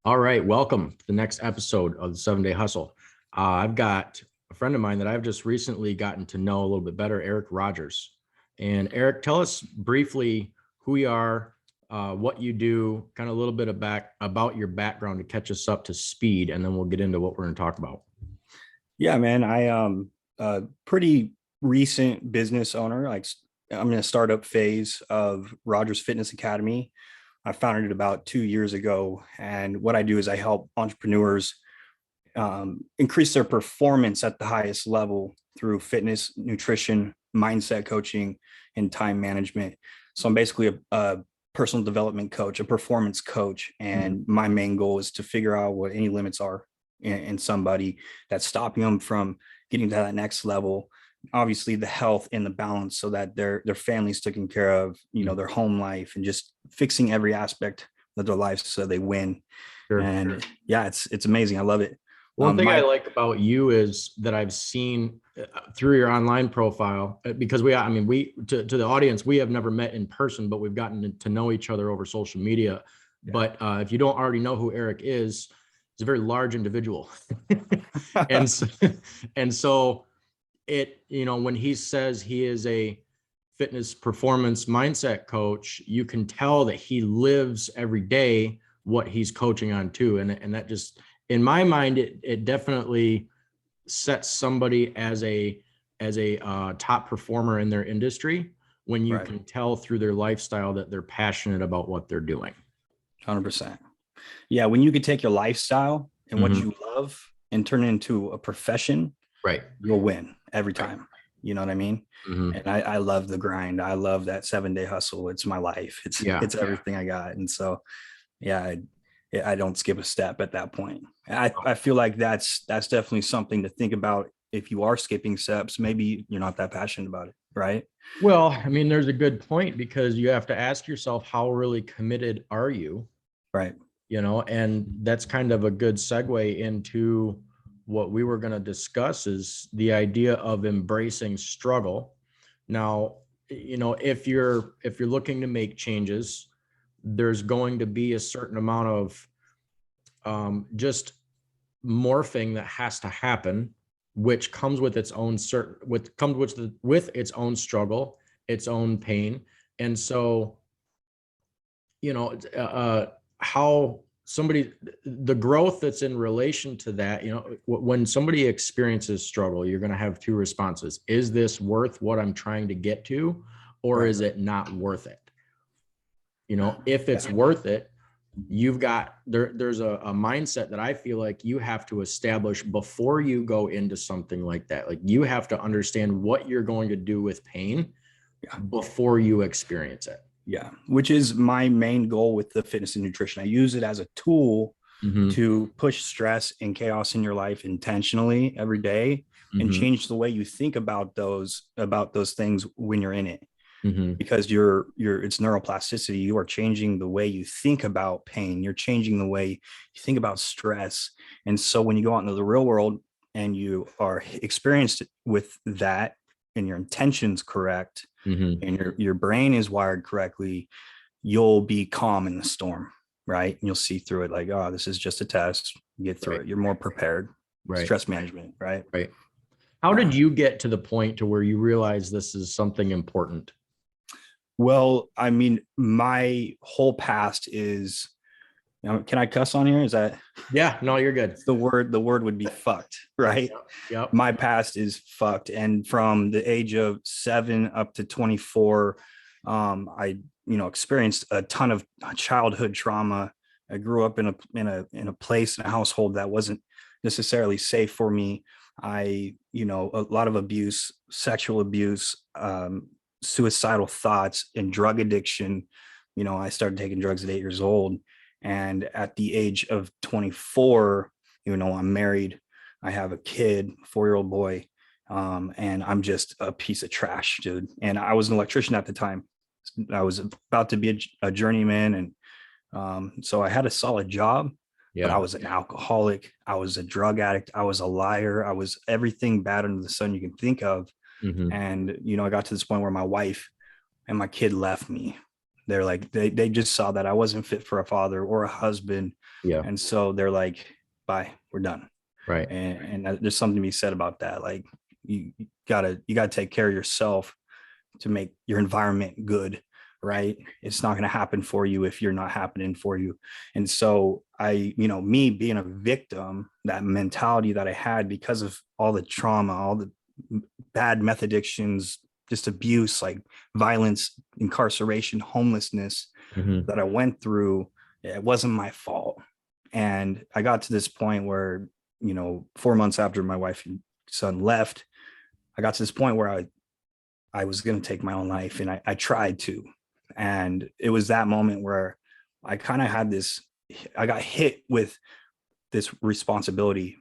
All right, welcome to the next episode of the 7 Day Hustle. I've got a friend of mine that I've just recently gotten to know a little bit better, Eric Rogers. And Eric, tell us briefly who you are, what you do, kind of a little bit about your background to catch us up to speed, and then we'll get into what we're going to talk about. Yeah, man. I a pretty recent business owner. I'm in a startup phase of Rogers Fitness Academy. I founded it about 2 years ago, and what I do is I help entrepreneurs increase their performance at the highest level through fitness, nutrition, mindset coaching, and time management. So I'm basically a personal development coach, a performance coach, and my main goal is to figure out what any limits are in somebody that's stopping them from getting to that next level. Obviously the health and the balance so that their family's taken care of, their home life, and just fixing every aspect of their life so they win. Sure. And yeah, it's amazing. I love it. One thing I like about you is that I've seen through your online profile, because to the audience, we have never met in person, but we've gotten to know each other over social media. Yeah. But if you don't already know who Eric is, he's a very large individual. and so when he says he is a fitness performance mindset coach, you can tell that he lives every day what he's coaching on too. And that just, in my mind, it definitely sets somebody as a top performer in their industry when you can tell through their lifestyle that they're passionate about what they're doing. 100%. Yeah. When you could take your lifestyle and what you love and turn it into a profession, you'll win every time. You know what I mean? And I love the grind. I love that 7-day hustle. It's my life. It's everything I got. And so, yeah, I don't skip a step at that point. I feel like that's definitely something to think about. If you are skipping steps, maybe you're not that passionate about it, right? Well, I mean, there's a good point, because you have to ask yourself, how really committed are you? Right. And that's kind of a good segue into what we were going to discuss, is the idea of embracing struggle. Now, if you're looking to make changes, there's going to be a certain amount of just morphing that has to happen, which comes with its own with its own struggle, its own pain. And so, how the growth that's in relation to that, when somebody experiences struggle, you're going to have two responses. Is this worth what I'm trying to get to, or is it not worth it? If it's worth it, you've got there's a mindset that I feel like you have to establish before you go into something like that. Like, you have to understand what you're going to do with pain before you experience it. Yeah, which is my main goal with the fitness and nutrition. I use it as a tool to push stress and chaos in your life intentionally every day and change the way you think about those things when you're in it. Because it's neuroplasticity. You are changing the way you think about pain. You're changing the way you think about stress. And so when you go out into the real world and you are experienced with that, and your intention's correct, and your brain is wired correctly, you'll be calm in the storm, right? And you'll see through it like, oh, this is just a test. Get through it. You're more prepared. Stress management, right? How did you get to the point to where you realize this is something important? Well, I mean, my whole past is, can I cuss on here? Is that? Yeah, no, you're good. The word would be fucked, right? Yep. My past is fucked. And from the age of 7 up to 24, I, experienced a ton of childhood trauma. I grew up in a place, in a household that wasn't necessarily safe for me. A lot of abuse, sexual abuse, suicidal thoughts, and drug addiction. I started taking drugs at 8 years old. And at the age of 24, I'm married. I have a kid, 4-year-old boy. And I'm just a piece of trash, dude. And I was an electrician at the time. I was about to be a journeyman. And so I had a solid job, but I was an alcoholic. I was a drug addict. I was a liar. I was everything bad under the sun you can think of. And, I got to this point where my wife and my kid left me. They're like, they just saw that I wasn't fit for a father or a husband. Yeah. And so they're like, bye, we're done. Right. And there's something to be said about that. Like you gotta take care of yourself to make your environment good, right? It's not going to happen for you if you're not happening for you. And so me being a victim, that mentality that I had because of all the trauma, all the bad meth addictions, just abuse, like violence, incarceration, homelessness Mhm. that I went through, it wasn't my fault. And I got to this point where, 4 months after my wife and son left, I got to this point where I was going to take my own life, and I tried to. And it was that moment where I kind of had I got hit with this responsibility.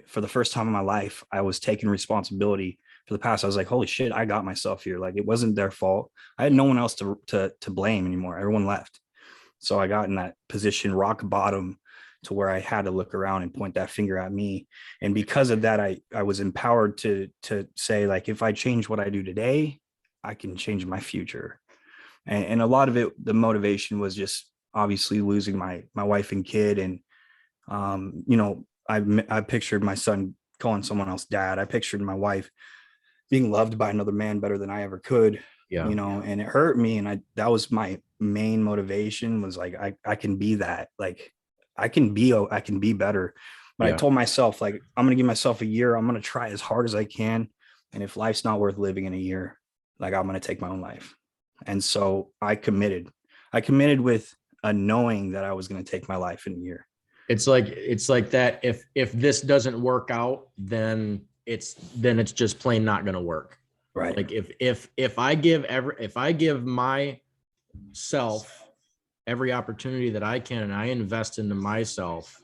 For the first time in my life, I was taking responsibility for the past. I was like, holy shit, I got myself here. Like, it wasn't their fault. I had no one else to blame anymore. Everyone left. So I got in that position, rock bottom, to where I had to look around and point that finger at me. And because of that, I was empowered to say, like, if I change what I do today, I can change my future. And a lot of it, the motivation was just obviously losing my wife and kid. And I pictured my son calling someone else dad. I pictured my wife being loved by another man better than I ever could. Yeah. And it hurt me. And that was my main motivation, was like, I can be that. Like, I can be better. But I Yeah. told myself, like, I'm going to give myself a year. I'm going to try as hard as I can. And if life's not worth living in a year, like, I'm going to take my own life. And so I committed with a knowing that I was going to take my life in a year. It's like that. If this doesn't work out, then it's just plain not going to work. Right. Like if I give myself every opportunity that I can, and I invest into myself,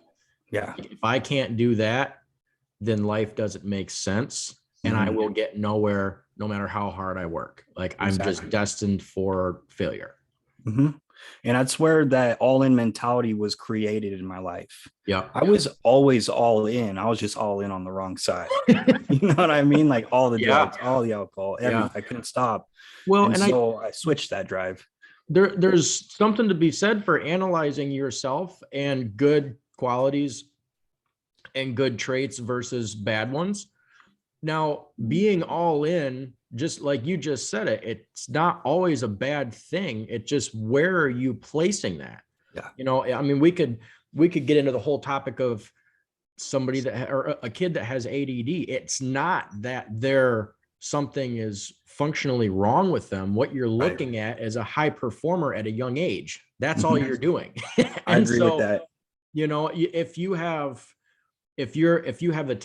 Yeah. if I can't do that, then life doesn't make sense, and I will get nowhere no matter how hard I work. Like, I'm just destined for failure. Mm-hmm. And that's where that all-in mentality was created in my life. Yeah. I was always all in. I was just all in on the wrong side. You know what I mean? Like, all the drugs, all the alcohol, everything. I couldn't stop. Well, and so I switched that drive. There's something to be said for analyzing yourself and good qualities and good traits versus bad ones. Now, being all in, just like you just said it's not always a bad thing. It's just, where are you placing that? Yeah. I mean, we could get into the whole topic of somebody or a kid that has ADD. It's not that something is functionally wrong with them. What you're looking at is a high performer at a young age. That's all you're doing. I agree with that. If you have the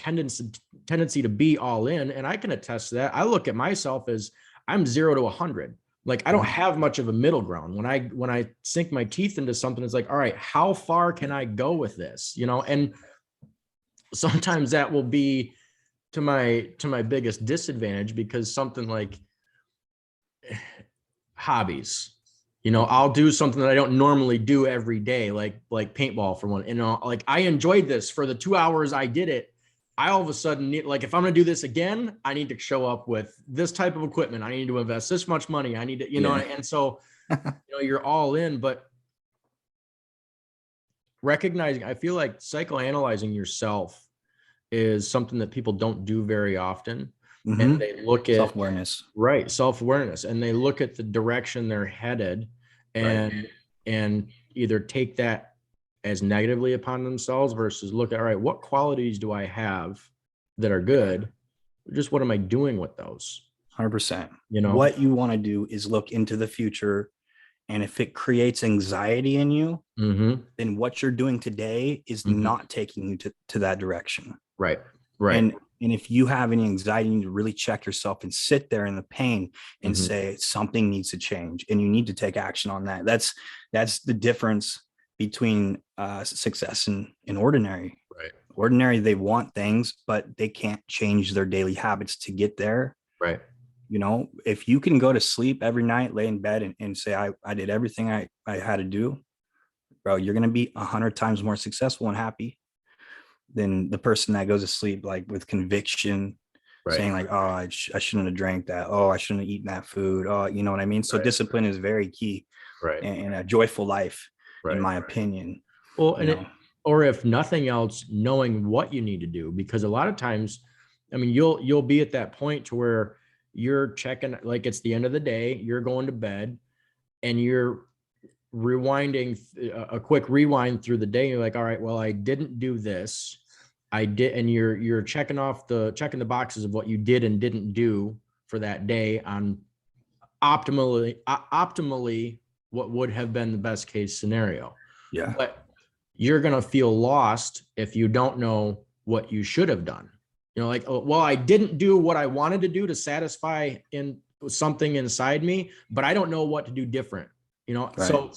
tendency to be all in, and I can attest to that. I look at myself as I'm 0 to 100. Like, I don't have much of a middle ground. When I sink my teeth into something, it's like, all right, how far can I go with this? And sometimes that will be to my biggest disadvantage, because something like hobbies, I'll do something that I don't normally do every day, like paintball, for one. Like, I enjoyed this for the 2 hours I did it. I all of a sudden need, like, if I'm going to do this again, I need to show up with this type of equipment. I need to invest this much money. I need to, and so, you're all in. But recognizing, I feel like psychoanalyzing yourself is something that people don't do very often. And they look at self-awareness, right? Self-awareness. And they look at the direction they're headed, and either take that as negatively upon themselves, versus look at, all right, what qualities do I have that are good? Just what am I doing with those? 100%. What you want to do is look into the future. And if it creates anxiety in you, then what you're doing today is not taking you to that direction. Right. And if you have any anxiety, you need to really check yourself and sit there in the pain and say something needs to change, and you need to take action on that. That's the difference between success and ordinary. Right. Ordinary, they want things, but they can't change their daily habits to get there. Right. If you can go to sleep every night, lay in bed and say, I did everything I had to do, bro, you're going to be 100 times more successful and happy than the person that goes to sleep, like, with conviction, saying, like, oh, I shouldn't have drank that. Oh, I shouldn't have eaten that food. Oh, you know what I mean? So discipline is very key. Right. and a joyful life, in Right. my opinion. Well, You know, or if nothing else, knowing what you need to do, because a lot of times, I mean, you'll be at that point to where you're checking, like it's the end of the day, you're going to bed and you're rewinding a quick rewind through the day. You're like, all right, well, I didn't do this. I did, and you're checking the boxes of what you did and didn't do for that day on optimally what would have been the best case scenario. yeah, But you're going to feel lost if you don't know what you should have done. You know, like, oh, well, I didn't do what I wanted to do to satisfy in something inside me, but I don't know what to do different. You know, right. so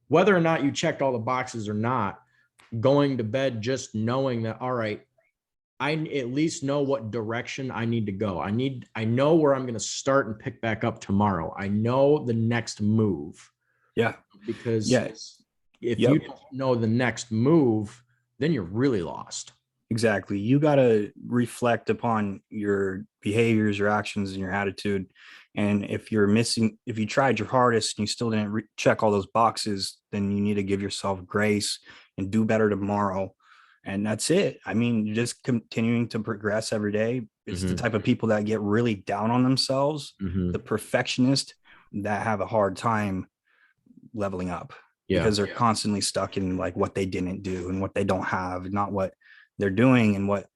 whether or not you checked all the boxes or not, going to bed just knowing that, all right, I at least know what direction I need to go. I know where I'm going to start and pick back up tomorrow. I know the next move. Yeah. Because Yeah. if Yep. you don't know the next move, then you're really lost. Exactly. You got to reflect upon your behaviors, your actions, and your attitude. And if you tried your hardest and you still didn't check all those boxes, then you need to give yourself grace and do better tomorrow. And that's it. I mean, you're just continuing to progress every day. It's the type of people that get really down on themselves, the perfectionist, that have a hard time leveling up because they're constantly stuck in like what they didn't do and what they don't have, not what they're doing and what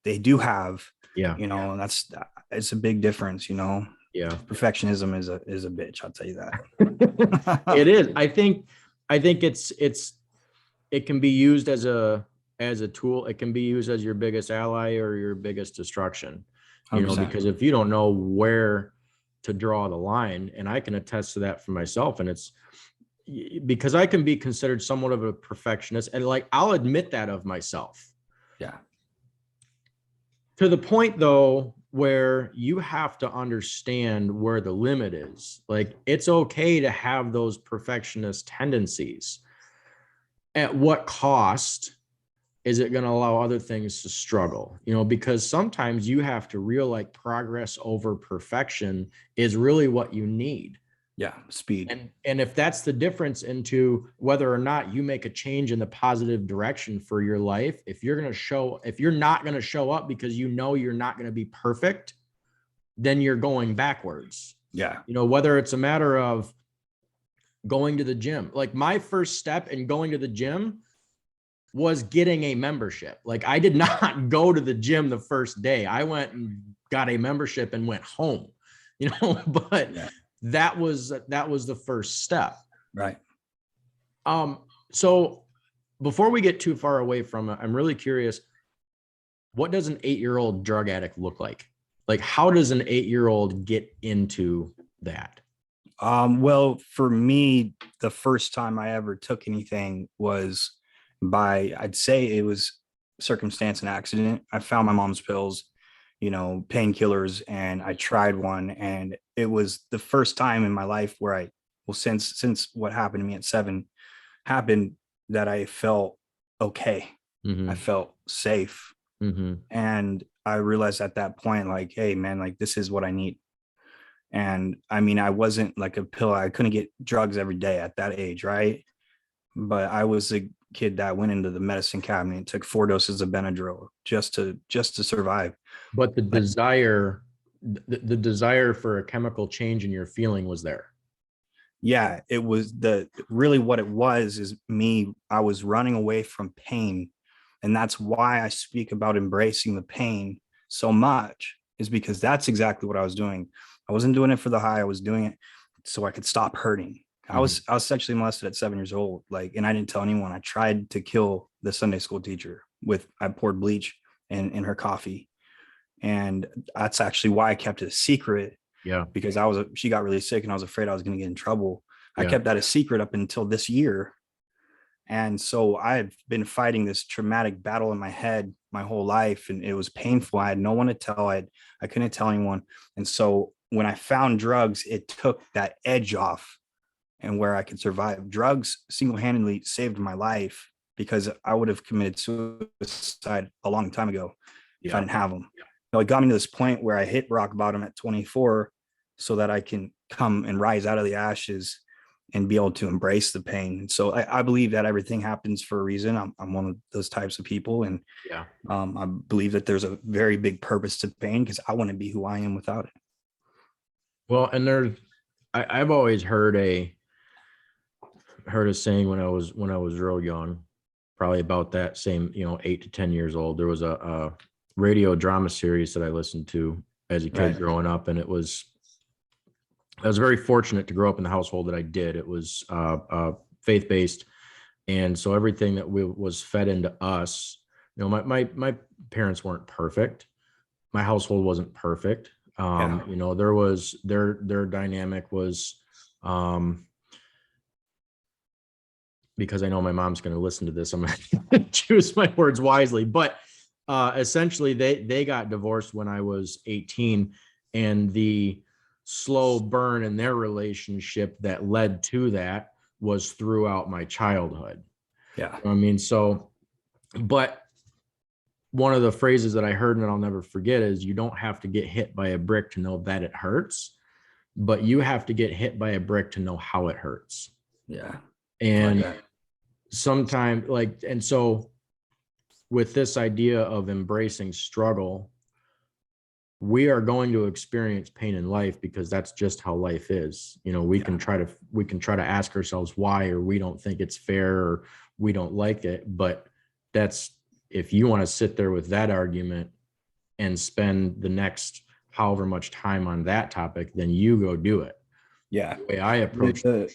they do have. You know, and it's a big difference, you know. Perfectionism is a bitch, I'll tell you that. It is. I think it can be used as a tool. It can be used as your biggest ally or your biggest destruction, you know, 100%. because if you don't know where to draw the line, and I can attest to that for myself, and it's because I can be considered somewhat of a perfectionist, and like I'll admit that of myself. Yeah. To the point though, where you have to understand where the limit is. Like it's okay to have those perfectionist tendencies. At what cost is it going to allow other things to struggle? You know, because sometimes you have to realize like progress over perfection is really what you need. Yeah, speed. And if that's the difference into whether or not you make a change in the positive direction for your life, if you're not going to show up because you know you're not going to be perfect, then you're going backwards. Yeah. You know, whether it's a matter of going to the gym. Like my first step in going to the gym was getting a membership. Like I did not go to the gym the first day. I went and got a membership and went home, you know, but that was the first step. Right. So before we get too far away from it, I'm really curious, what does an 8-year-old drug addict look like? Like, how does an 8-year-old get into that? Well, for me, the first time I ever took anything was I'd say it was circumstance and accident. I found my mom's pills, you know, painkillers, and I tried one, and it was the first time in my life where since what happened to me at 7 happened, that I felt okay. I felt safe. And I realized at that point, like, hey man, like this is what I need. And I mean, I wasn't like a pill. I couldn't get drugs every day at that age, right? But I was a kid that went into the medicine cabinet and took 4 doses of Benadryl just to survive. But the desire for a chemical change in your feeling was there. Yeah, it was really what it was is me. I was running away from pain. And that's why I speak about embracing the pain so much, is because that's exactly what I was doing. I wasn't doing it for the high. I was doing it so I could stop hurting. I was sexually molested at 7 years old. Like, and I didn't tell anyone. I tried to kill the Sunday school teacher I poured bleach in her coffee. And that's actually why I kept it a secret. Yeah. Because she got really sick and I was afraid I was going to get in trouble. I kept that a secret up until this year. And so I've been fighting this traumatic battle in my head my whole life, and it was painful. I had no one to tell. I couldn't tell anyone. And so when I found drugs, it took that edge off and where I could survive. Drugs single-handedly saved my life, because I would have committed suicide a long time ago if I didn't have them. So it got me to this point where I hit rock bottom at 24 so that I can come and rise out of the ashes and be able to embrace the pain. And so I believe that everything happens for a reason. I'm one of those types of people. And Yeah. I believe that there's a very big purpose to pain because I want to be who I am without it. Well, and I've always heard a saying when I was real young, probably about that same, 8 to 10 years old. There was a radio drama series that I listened to as a kid Right. growing up, and I was very fortunate to grow up in the household that I did. It was faith-based, and so everything that was fed into us, my parents weren't perfect. My household wasn't perfect. There was their dynamic was, because I know my mom's going to listen to this, I'm going to choose my words wisely, but essentially they got divorced when I was 18, and the slow burn in their relationship that led to that was throughout my childhood. Yeah. I mean, so, but one of the phrases that I heard and I'll never forget is, you don't have to get hit by a brick to know that it hurts, but you have to get hit by a brick to know how it hurts. Yeah. And Like sometimes, and so with this idea of embracing struggle, we are going to experience pain in life because that's just how life is. We can try to ask ourselves why, or we don't think it's fair, or we don't like it. But if you want to sit there with that argument and spend the next however much time on that topic, then you go do it. Yeah. The way I approach the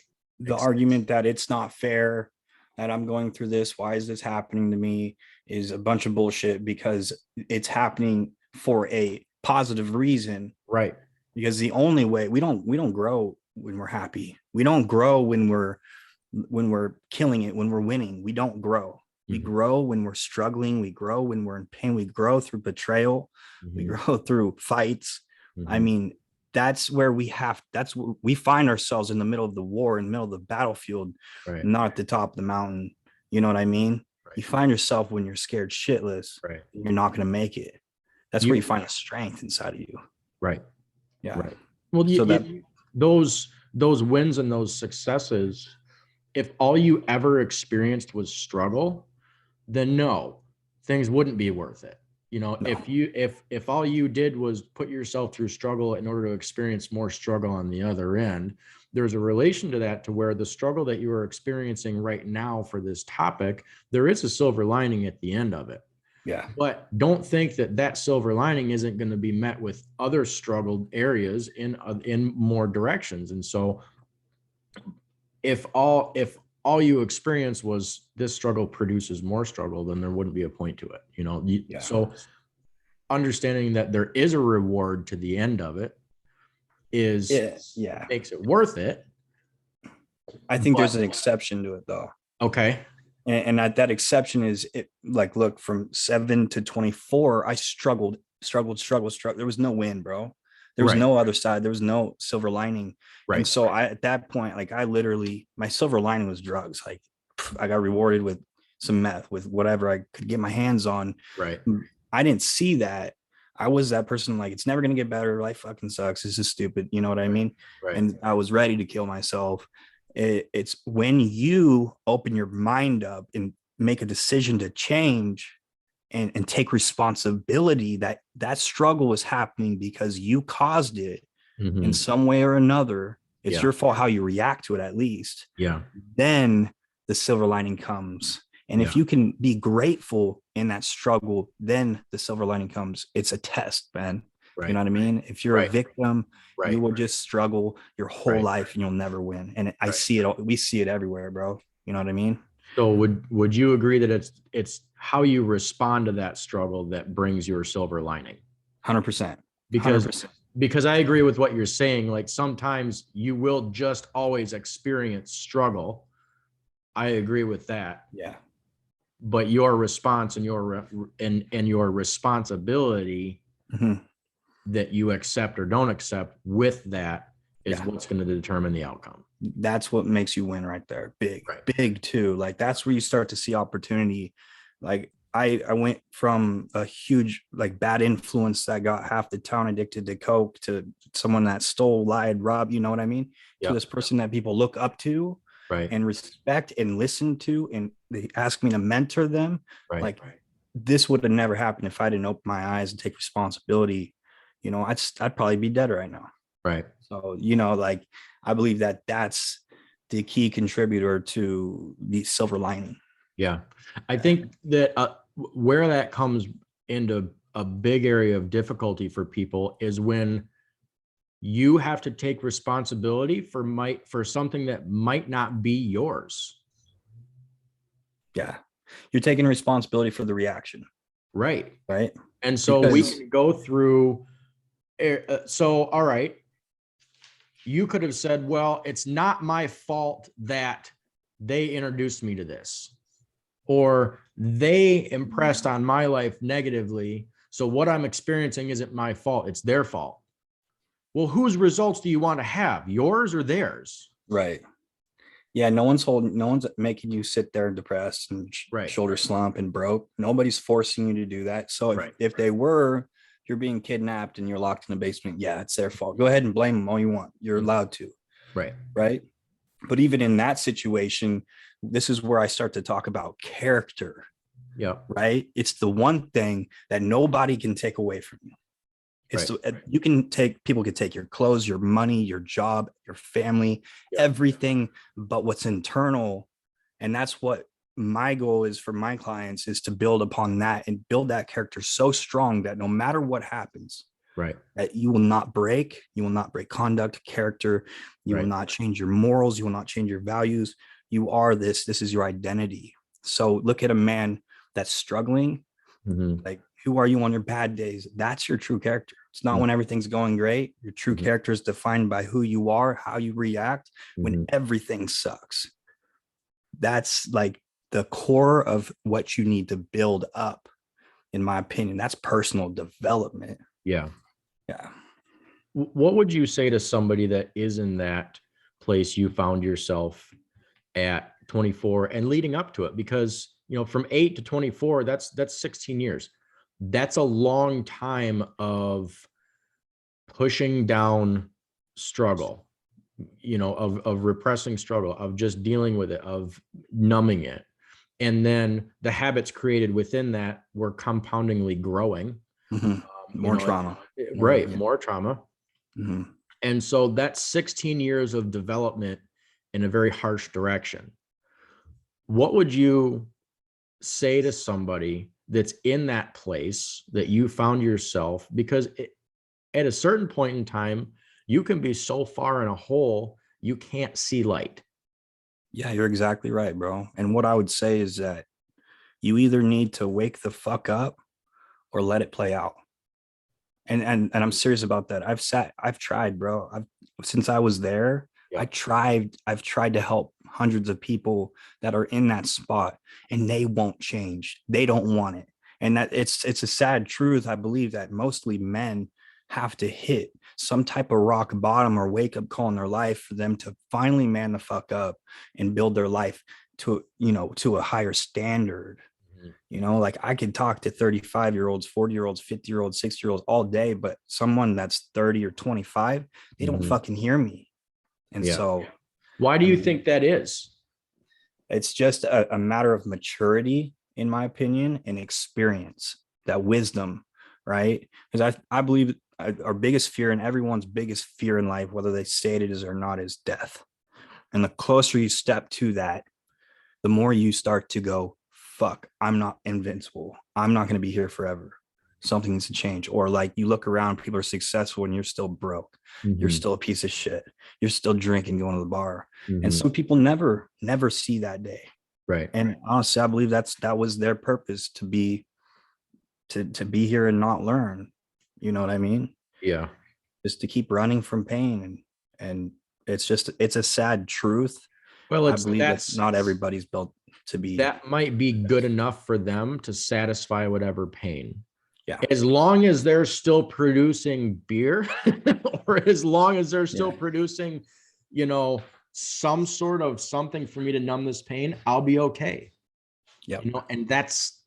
argument that it's not fair, that I'm going through this, why is this happening to me, is a bunch of bullshit, because it's happening for a positive reason. Right. Because the only way we don't grow when we're happy. We don't grow when we're killing it, when we're winning. We don't grow. We grow when we're struggling. We grow when we're in pain. We grow through betrayal. We grow through fights. I mean, that's where we find ourselves, in the middle of the war, in the middle of the battlefield, Right. not at the top of the mountain. You know what I mean? Right. You find yourself when you're scared shitless. Right. You're not going to make it. That's where you find the strength inside of you. Right. Yeah. Right. Well, those wins and those successes, if all you ever experienced was struggle, then no, things wouldn't be worth it. No. If all you did was put yourself through struggle in order to experience more struggle on the other end, there's a relation to that, to where the struggle that you are experiencing right now for this topic, there is a silver lining at the end of it. Yeah. But don't think that silver lining isn't going to be met with other struggled areas in more directions. And so if all you experience was this struggle produces more struggle, then there wouldn't be a point to it. So understanding that there is a reward to the end of it makes it worth it. I think there's an exception to it, though. Okay. And that exception is, look, from 7 to 24, I struggled. There was no win, bro. There was no other side. There was no silver lining. Right. And so at that point, I literally, my silver lining was drugs. I got rewarded with some meth, with whatever I could get my hands on. Right. I didn't see that. I was that person, it's never going to get better. Life fucking sucks. This is stupid. You know what I mean? Right. And I was ready to kill myself. It's when you open your mind up and make a decision to change and take responsibility that struggle is happening because you caused it in some way or another. It's your fault how you react to it, at least. Yeah. Then the silver lining comes. And if you can be grateful in that struggle, then the silver lining comes. It's a test, man. Right. You know what I mean? If you're a victim, you will just struggle your whole life and you'll never win. And I see it. We see it everywhere, bro. You know what I mean? So would you agree that it's how you respond to that struggle that brings your silver lining? 100%. Because I agree with what you're saying. Sometimes you will just always experience struggle. I agree with that. Yeah. But your response and your responsibility that you accept or don't accept with that is what's going to determine the outcome. That's what makes you win right there. Big too. That's where you start to see opportunity. I went from a huge like bad influence that got half the town addicted to coke to someone that stole, lied, robbed, you know what I mean? To Yeah. this person that people look up to Right. and respect and listen to, and they ask me to mentor them. Right. Like this would have never happened if I didn't open my eyes and take responsibility. You know, I'd probably be dead right now. Right. So, you know, like I believe that that's the key contributor to the silver lining. Yeah. I think that where that comes into a big area of difficulty for people is when you have to take responsibility for something that might not be yours. Yeah. You're taking responsibility for the reaction. Right. Right. And so we Because can go through. So, all right. You could have said, well, it's not my fault that they introduced me to this, or they impressed on my life negatively. So what I'm experiencing isn't my fault. It's their fault. Well, whose results do you want to have? Yours or theirs? right. Yeah, no one's making you sit there depressed and Right. shoulder slump and broke. Nobody's forcing you to do that. So if, Right. if they were, you're being kidnapped and you're locked in the basement. Yeah, it's their fault. Go ahead and blame them all you want. You're allowed to. Right. Right. But even in that situation, this is where I start to talk about character. Yeah. Right. It's the one thing that nobody can take away from you. It's Right. you can take, people can take your clothes, your money, your job, your family, Yeah. everything but what's internal. And that's what my goal is for my clients, is to build upon that and build that character so strong that no matter what happens, Right. that you will not break, conduct, character, you will Right. not change your morals, you will not change your values. You are this is your identity. So look at a man that's struggling. Mhm. Like, who are you on your bad days? That's your true character. It's not Mhm. when everything's going great. Your true Mhm. character is defined by who you are, how you react when Mhm. everything sucks. That's like the core of what you need to build up, in my opinion. That's personal development. Yeah. Yeah. What would you say to somebody that is in that place you found yourself at 24 and leading up to it? Because, from 8 to 24, that's 16 years. That's a long time of pushing down struggle, of repressing struggle, of just dealing with it, of numbing it. And then the habits created within that were compoundingly growing. Mhm. More trauma. Right. More trauma. Mhm. And so that's 16 years of development in a very harsh direction. What would you say to somebody that's in that place that you found yourself? Because at a certain point in time, you can be so far in a hole, you can't see light. Yeah, you're exactly right, bro. And what I would say is that you either need to wake the fuck up or let it play out. And I'm serious about that. I've tried, bro. Since I was there, Yeah. I've tried to help hundreds of people that are in that spot, and they won't change. They don't want it. And that it's a sad truth. I believe that mostly men have to hit some type of rock bottom or wake up call in their life for them to finally man the fuck up and build their life to a higher standard. Like I could talk to 35-year-olds, 40-year-olds, 50-year-olds, 60-year-olds all day, but someone that's 30 or 25, they don't Mhm. fucking hear me. And Yeah. so Why do I you mean, think that is? it's just a matter of maturity, in my opinion, and experience, that wisdom, right? Because I believe our biggest fear, and everyone's biggest fear in life, whether they say it is or not, is death. And the closer you step to that, the more you start to go, fuck, I'm not invincible. I'm not going to be here forever. Something needs to change. Or like you look around, people are successful and you're still broke. You're Mhm. still a piece of shit. You're still drinking, going to the bar. And Mhm. some people never see that day. Right. And honestly, I believe that was their purpose, to be here and not learn. You know what I mean? Yeah. Just to keep running from pain. And it's a sad truth. Well, I believe that not everybody's built to be. that might be good enough for them to satisfy whatever pain. Yeah. As long as they're still producing beer or as long as they're still Yeah. producing, some sort of something for me to numb this pain, I'll be okay. Yep. And that's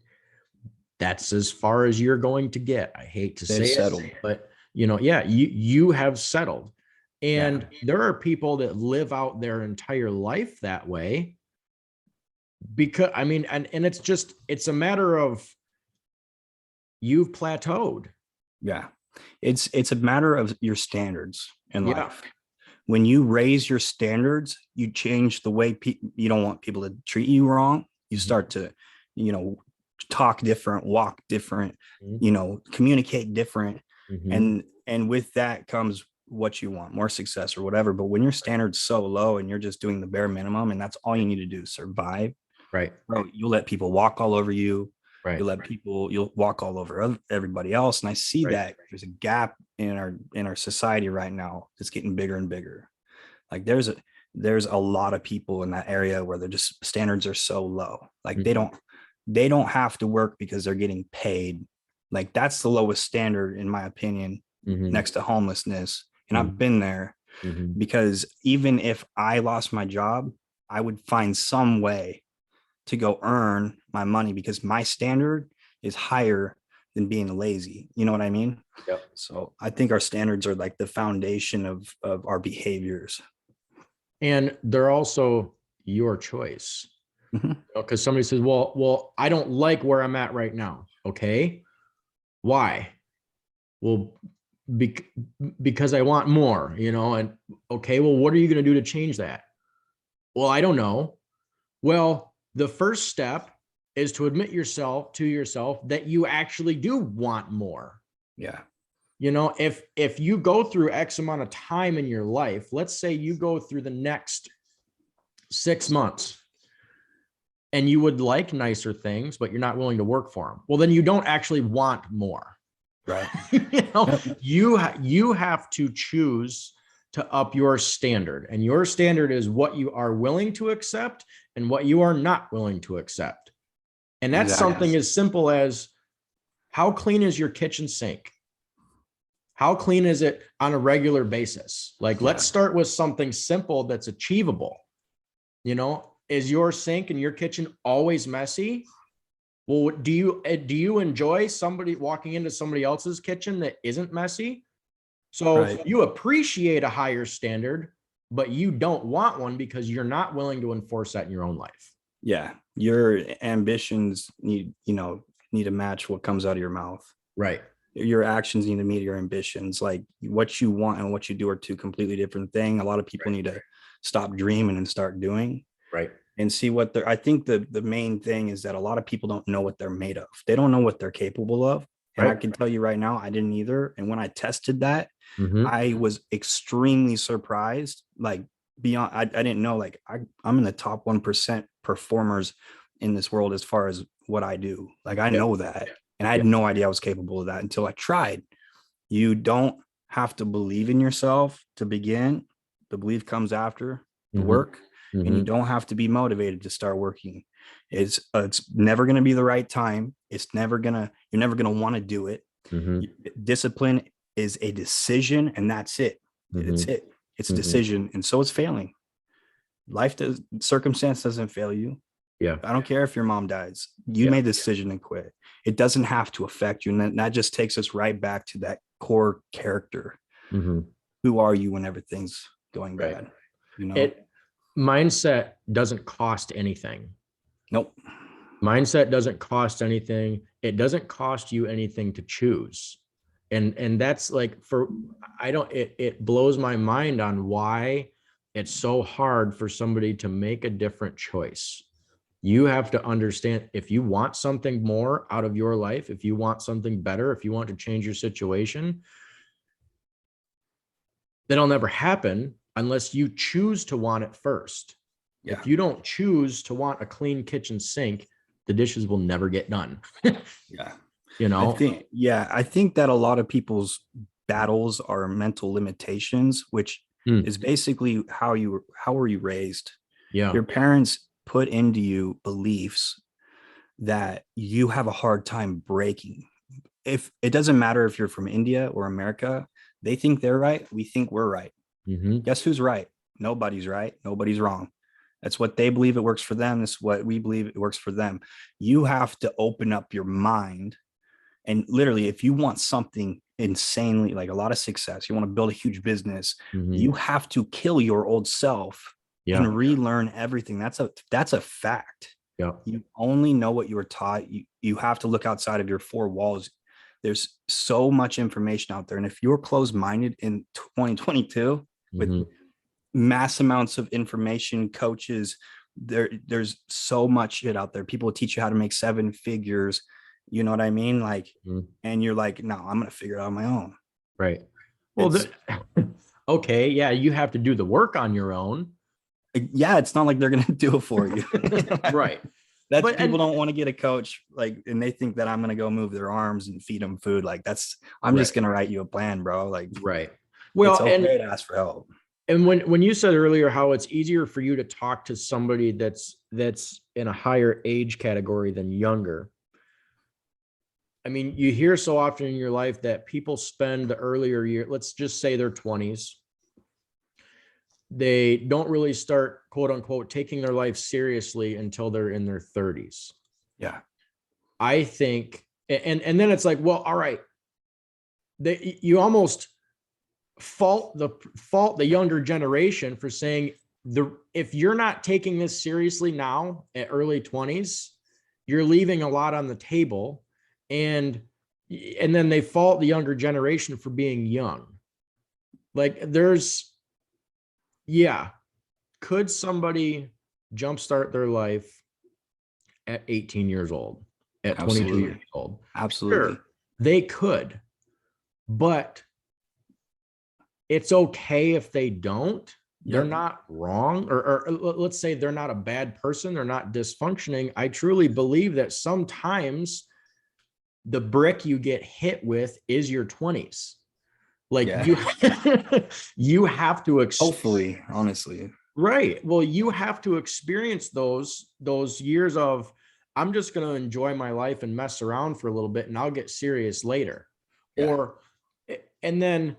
that's as far as you're going to get. I hate to They've say settled. it, but yeah, you have settled. And Yeah. there are people that live out their entire life that way, because I mean, and it's a matter of you've plateaued. Yeah. It's a matter of your standards in Yeah. life. When you raise your standards, you change the way you don't want people to treat you wrong. You start to, you know, talk different, walk different, you know, communicate different. Mm-hmm. And with that comes what you want, more success or whatever. But when your standards so low and you're just doing the bare minimum and that's all you need to do, survive, Right. bro, you'll let people walk all over you. Right. You'll walk all over everybody else. And I see Right. that there's a gap in our society right now that's getting bigger and bigger. Like there's a lot of people in that area where they're just standards are so low. Like they don't have to work because they're getting paid. Like that's the lowest standard in my opinion, next to homelessness. And I've been there, because even if I lost my job, I would find some way to go earn my money because my standard is higher than being lazy. You know what I mean? Yep. So I think our standards are like the foundation of our behaviors. And they're also your choice. Because somebody says, well, I don't like where I'm at right now. Okay. Why? Well, because I want more, and okay, well, what are you going to do to change that? Well, I don't know. Well, the first step is to admit to yourself that you actually do want more. Yeah. If you go through X amount of time in your life, let's say you go through the next 6 months and you would like nicer things, but you're not willing to work for them. Well, then you don't actually want more. Right. You have to choose to up your standard, and your standard is what you are willing to accept and what you are not willing to accept. And that's something as simple as, how clean is your kitchen sink? How clean is it on a regular basis? Like, let's start with something simple that's achievable. Is your sink in your kitchen always messy? Well, do you enjoy somebody walking into somebody else's kitchen that isn't messy? So you appreciate a higher standard, but you don't want one because you're not willing to enforce that in your own life. Yeah. Your ambitions need to match what comes out of your mouth. Right. Your actions need to meet your ambitions. Like what you want and what you do are two completely different things. A lot of people need to stop dreaming and start doing. Right. And see what I think the main thing is that a lot of people don't know what they're made of. They don't know what they're capable of. And I can tell you right now, I didn't either. And when I tested that, I was extremely surprised. Like beyond, I didn't know, like I'm in the top 1% performers in this world as far as what I do. Like I know that. And I had no idea I was capable of that until I tried. You don't have to believe in yourself to begin. The belief comes after the work. And you don't have to be motivated to start working. It's never going to be the right time. You're never going to want to do it. Discipline is a decision, and that's it. It's a decision. And so it's failing. Circumstance doesn't fail you. Yeah. I don't care if your mom dies. You made the decision and quit. It doesn't have to affect you. And that just takes us right back to that core character. Who are you when everything's going bad? Mindset doesn't cost anything. Nope. Mindset doesn't cost anything. It doesn't cost you anything to choose. And that's like, it blows my mind on why it's so hard for somebody to make a different choice. You have to understand, if you want something more out of your life, if you want something better, if you want to change your situation, that'll never happen unless you choose to want it first. Yeah. If you don't choose to want a clean kitchen sink, the dishes will never get done. I think that a lot of people's battles are mental limitations, which is basically how were you raised? Yeah. Your parents put into you beliefs that you have a hard time breaking. If it doesn't matter if you're from India or America, they think they're right. We think we're right. Guess who's right? Nobody's right. Nobody's wrong. That's what they believe it works for them. This is what we believe it works for them. You have to open up your mind. And literally, if you want something insanely, like a lot of success, you want to build a huge business, you have to kill your old self and relearn everything. That's a fact. Yeah. You only know what you were taught. You have to look outside of your four walls. There's so much information out there. And if you're closed-minded in 2022 with mass amounts of information, coaches, there's so much shit out there. People teach you how to make 7 figures. You know what I mean? Like, and you're like, no, I'm going to figure it out on my own. Right. Well, okay. Yeah. You have to do the work on your own. Yeah. It's not like they're going to do it for you. Right. People don't want to get a coach, like, and they think that I'm going to go move their arms and feed them food. Like I'm just going to write you a plan, bro. Like, right. Well, it's okay to ask for help. And when you said earlier how it's easier for you to talk to somebody that's in a higher age category than younger. I mean, you hear so often in your life that people spend the earlier year, let's just say their 20s. They don't really start, quote unquote, taking their life seriously until they're in their 30s. Yeah. I think, and then it's like, well, all right. You almost fault the younger generation for saying if you're not taking this seriously now at early 20s, you're leaving a lot on the table. And then they fault the younger generation for being young. Like could somebody jumpstart their life at 18 years old, at 22 years old? Absolutely. Sure, they could, but it's okay if they don't. They're not wrong, or let's say they're not a bad person. They're not dysfunctioning. I truly believe that sometimes the brick you get hit with is your 20s. Like you have to hopefully, honestly. Right. Well, you have to experience those years of, I'm just going to enjoy my life and mess around for a little bit and I'll get serious later. And then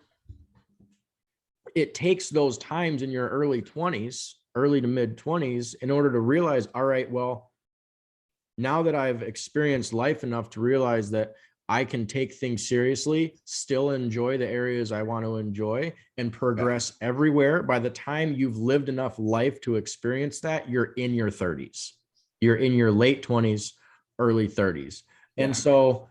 it takes those times in your early 20s, early to mid 20s, in order to realize, all right, well, now that I've experienced life enough to realize that I can take things seriously, still enjoy the areas I want to enjoy, and progress everywhere. By the time you've lived enough life to experience that, you're in your 30s. You're in your late 20s, early 30s. And so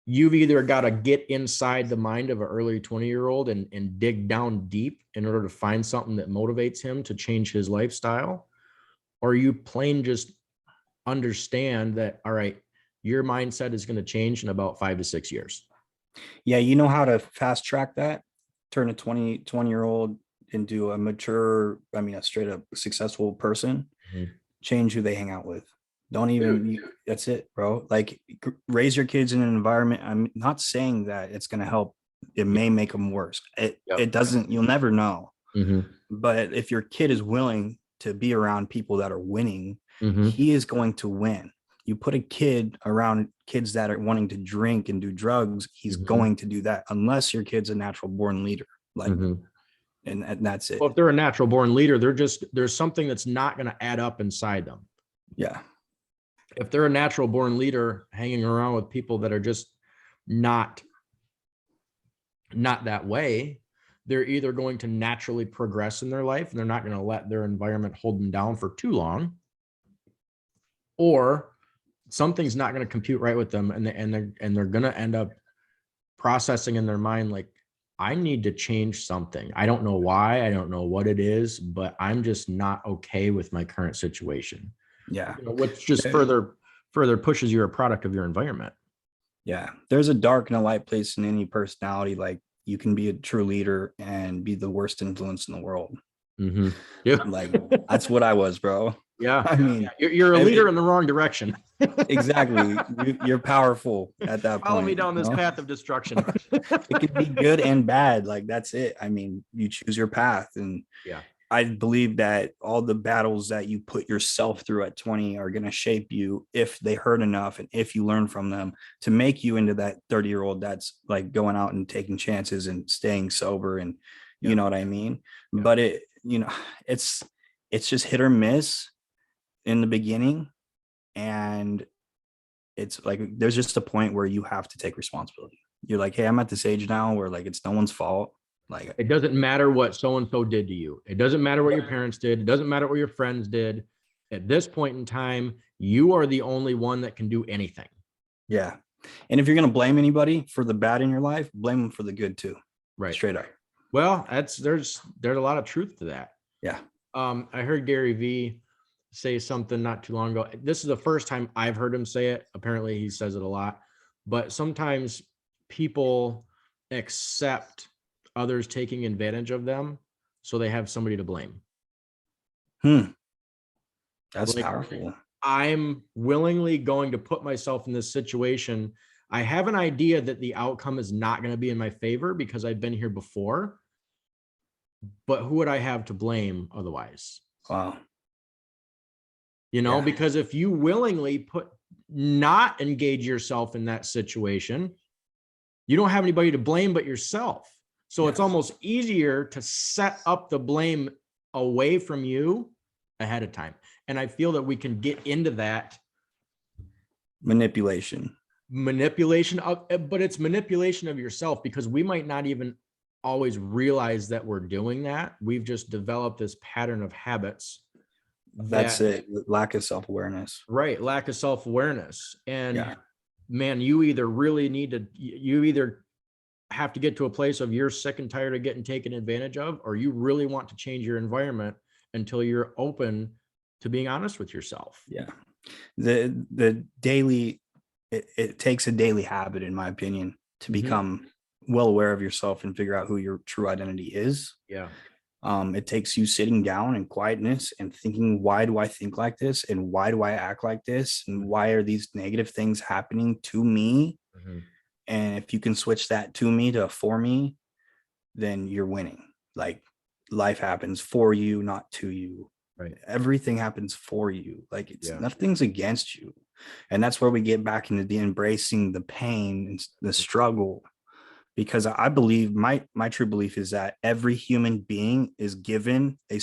you've either got to get inside the mind of an early 20-year-old and dig down deep in order to find something that motivates him to change his lifestyle, or you plain just understand that, all right, your mindset is going to change in about 5 to 6 years. Yeah. You know how to fast track that? Turn a 20-year-old into a mature, a straight up successful person. Change who they hang out with. Don't even, that's it, bro. Like, raise your kids in an environment. I'm not saying that it's going to help. It may make them worse. It doesn't, you'll never know. But if your kid is willing to be around people that are winning, he is going to win. You put a kid around kids that are wanting to drink and do drugs, he's going to do that, unless your kid's a natural born leader. Like, and that's it. Well, if they're a natural born leader, there's something that's not going to add up inside them. Yeah. If they're a natural born leader hanging around with people that are just not that way, they're either going to naturally progress in their life and they're not going to let their environment hold them down for too long, or something's not going to compute right with them, and they're going to end up processing in their mind, like, I need to change something. I don't know why, I don't know what it is, but I'm just not okay with my current situation. Yeah. Which just further pushes you're a product of your environment. Yeah. There's a dark and a light place in any personality. Like, you can be a true leader and be the worst influence in the world. Yeah. Like, that's what I was, bro. Yeah. I mean, you're a leader in the wrong direction. Exactly. You're powerful at that point. Follow me down this path of destruction. It can be good and bad. Like, that's it. I mean, you choose your path. And I believe that all the battles that you put yourself through at 20 are going to shape you, if they hurt enough and if you learn from them, to make you into that 30-year-old that's like going out and taking chances and staying sober. And you know what I mean? But it's just hit or miss in the beginning. And it's like, there's just a point where you have to take responsibility. You're like, hey, I'm at this age now where like, it's no one's fault. Like, It doesn't matter what so-and-so did to you. It doesn't matter what your parents did. It doesn't matter what your friends did. At this point in time, you are the only one that can do anything. yeah. And if you're going to blame anybody for the bad in your life, blame them for the good too. Right. Straight up. Well, there's a lot of truth to that. Yeah. I heard Gary Vee say something not too long ago. This is the first time I've heard him say it. Apparently he says it a lot, but sometimes people accept others taking advantage of them so they have somebody to blame. That's Like, powerful. I'm willingly going to put myself in this situation. I have an idea that the outcome is not going to be in my favor because I've been here before, but who would I have to blame otherwise? Wow. You know, Yeah. because if you willingly not engage yourself in that situation, you don't have anybody to blame but yourself. So it's almost easier to set up the blame away from you ahead of time. And I feel that we can get into that manipulation of, but it's manipulation of yourself, because we might not even always realize that we're doing that. We've just developed this pattern of habits. That's it. Lack of self-awareness. Right. Lack of self-awareness. And Yeah. man, you either have to get to a place of you're sick and tired of getting taken advantage of, or you really want to change your environment until you're open to being honest with yourself. Yeah. The daily, it takes a daily habit, in my opinion, to become well aware of yourself and figure out who your true identity is. Yeah. It takes you sitting down in quietness and thinking, why do I think like this? And why do I act like this? And why are these negative things happening to me? And if you can switch that to me to for me, then you're winning. Like, life happens for you, not to you. Right. Everything happens for you. Like, it's Yeah. nothing's against you. And that's where we get back into the embracing the pain and the struggle. Because I believe my true belief is that every human being is given a